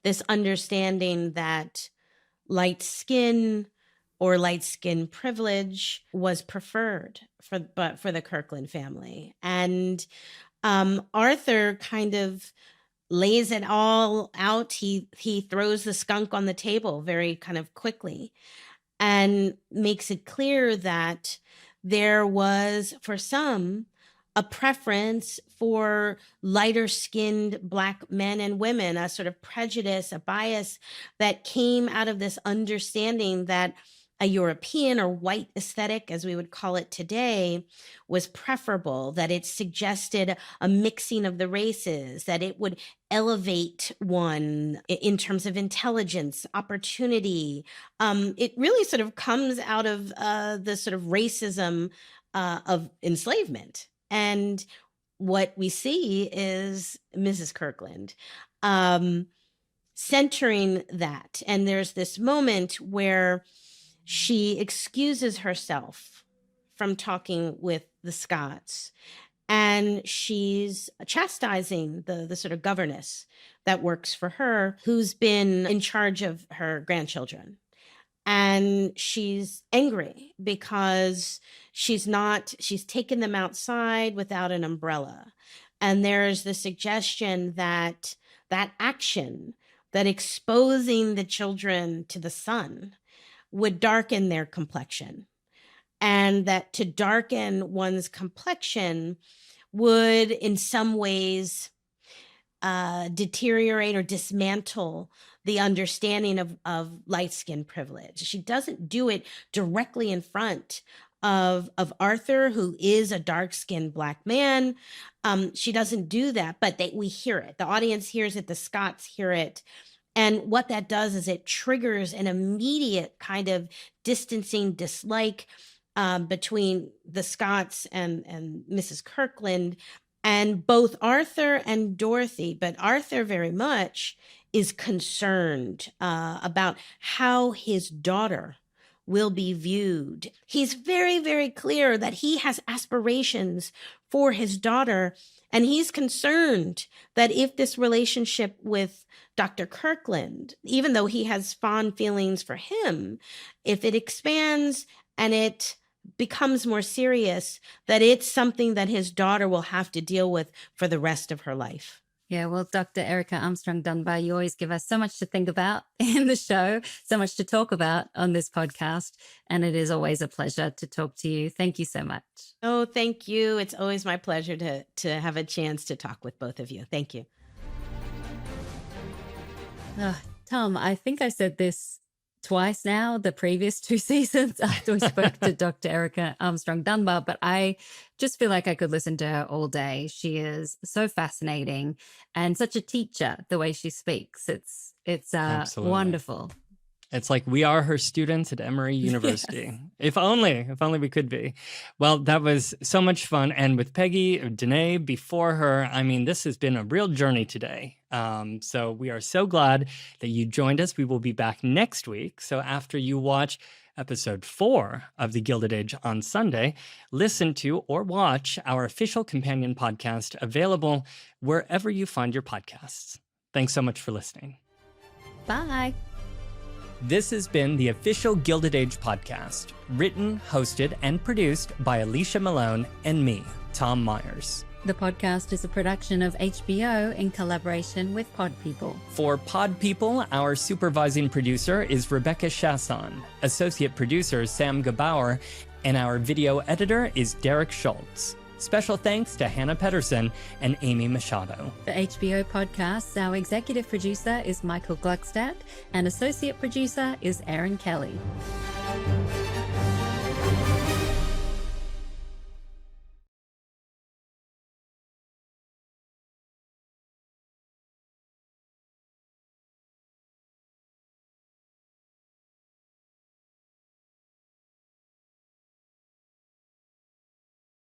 N: This understanding that light skin or light skin privilege was preferred for the Kirkland family. And Arthur kind of lays it all out. He throws the skunk on the table very kind of quickly and makes it clear that there was, for some, a preference for lighter skinned Black men and women, a sort of prejudice, a bias that came out of this understanding that a European or white aesthetic, as we would call it today, was preferable, that it suggested a mixing of the races, that it would elevate one in terms of intelligence, opportunity. It really sort of comes out of the sort of racism of enslavement. And what we see is Mrs. Kirkland centering that. And there's this moment where she excuses herself from talking with the Scotts, and she's chastising the sort of governess that works for her, who's been in charge of her grandchildren. And she's angry because she's taken them outside without an umbrella. And there's the suggestion that action, that exposing the children to the sun, would darken their complexion, and that to darken one's complexion would in some ways deteriorate or dismantle the understanding of light skin privilege. She doesn't do it directly in front of Arthur, who is a dark-skinned Black man. She doesn't do that, but we hear it. The audience hears it, the Scotts hear it. And what that does is it triggers an immediate kind of distancing dislike between the Scotts and Mrs. Kirkland, and both Arthur and Dorothy, but Arthur very much is concerned about how his daughter will be viewed. He's very, very clear that he has aspirations for his daughter, and he's concerned that if this relationship with Dr. Kirkland, even though he has fond feelings for him, if it expands and it becomes more serious, that it's something that his daughter will have to deal with for the rest of her life.
E: Yeah, well, Dr. Erica Armstrong Dunbar, you always give us so much to think about in the show, so much to talk about on this podcast. And it is always a pleasure to talk to you. Thank you so much.
N: Oh, thank you. It's always my pleasure to have a chance to talk with both of you. Thank you.
E: Tom, I think I said this twice now, the previous 2 seasons, after we spoke to Dr. Erica Armstrong Dunbar, but I just feel like I could listen to her all day. She is so fascinating and such a teacher, the way she speaks. It's
F: Absolutely.
E: wonderful.
F: It's like we are her students at Emory University. Yes. If only we could be. Well, that was so much fun. And with Peggy, Denée before her, I mean, this has been a real journey today. So we are so glad that you joined us. We will be back next week. So after you watch episode 4 of The Gilded Age on Sunday, listen to or watch our official companion podcast available wherever you find your podcasts. Thanks so much for listening.
E: Bye.
F: This has been the official Gilded Age podcast, written, hosted, and produced by Alicia Malone and me, Tom Meyers.
E: The podcast is a production of HBO in collaboration with Pod People.
F: For Pod People, our supervising producer is Rebecca Chasson, associate producer Sam Gebauer, and our video editor is Derek Schultz. Special thanks to Hannah Pedersen and Amy Machado.
E: For HBO podcasts, our executive producer is Michael Gluckstadt, and associate producer is Aaron Kelly.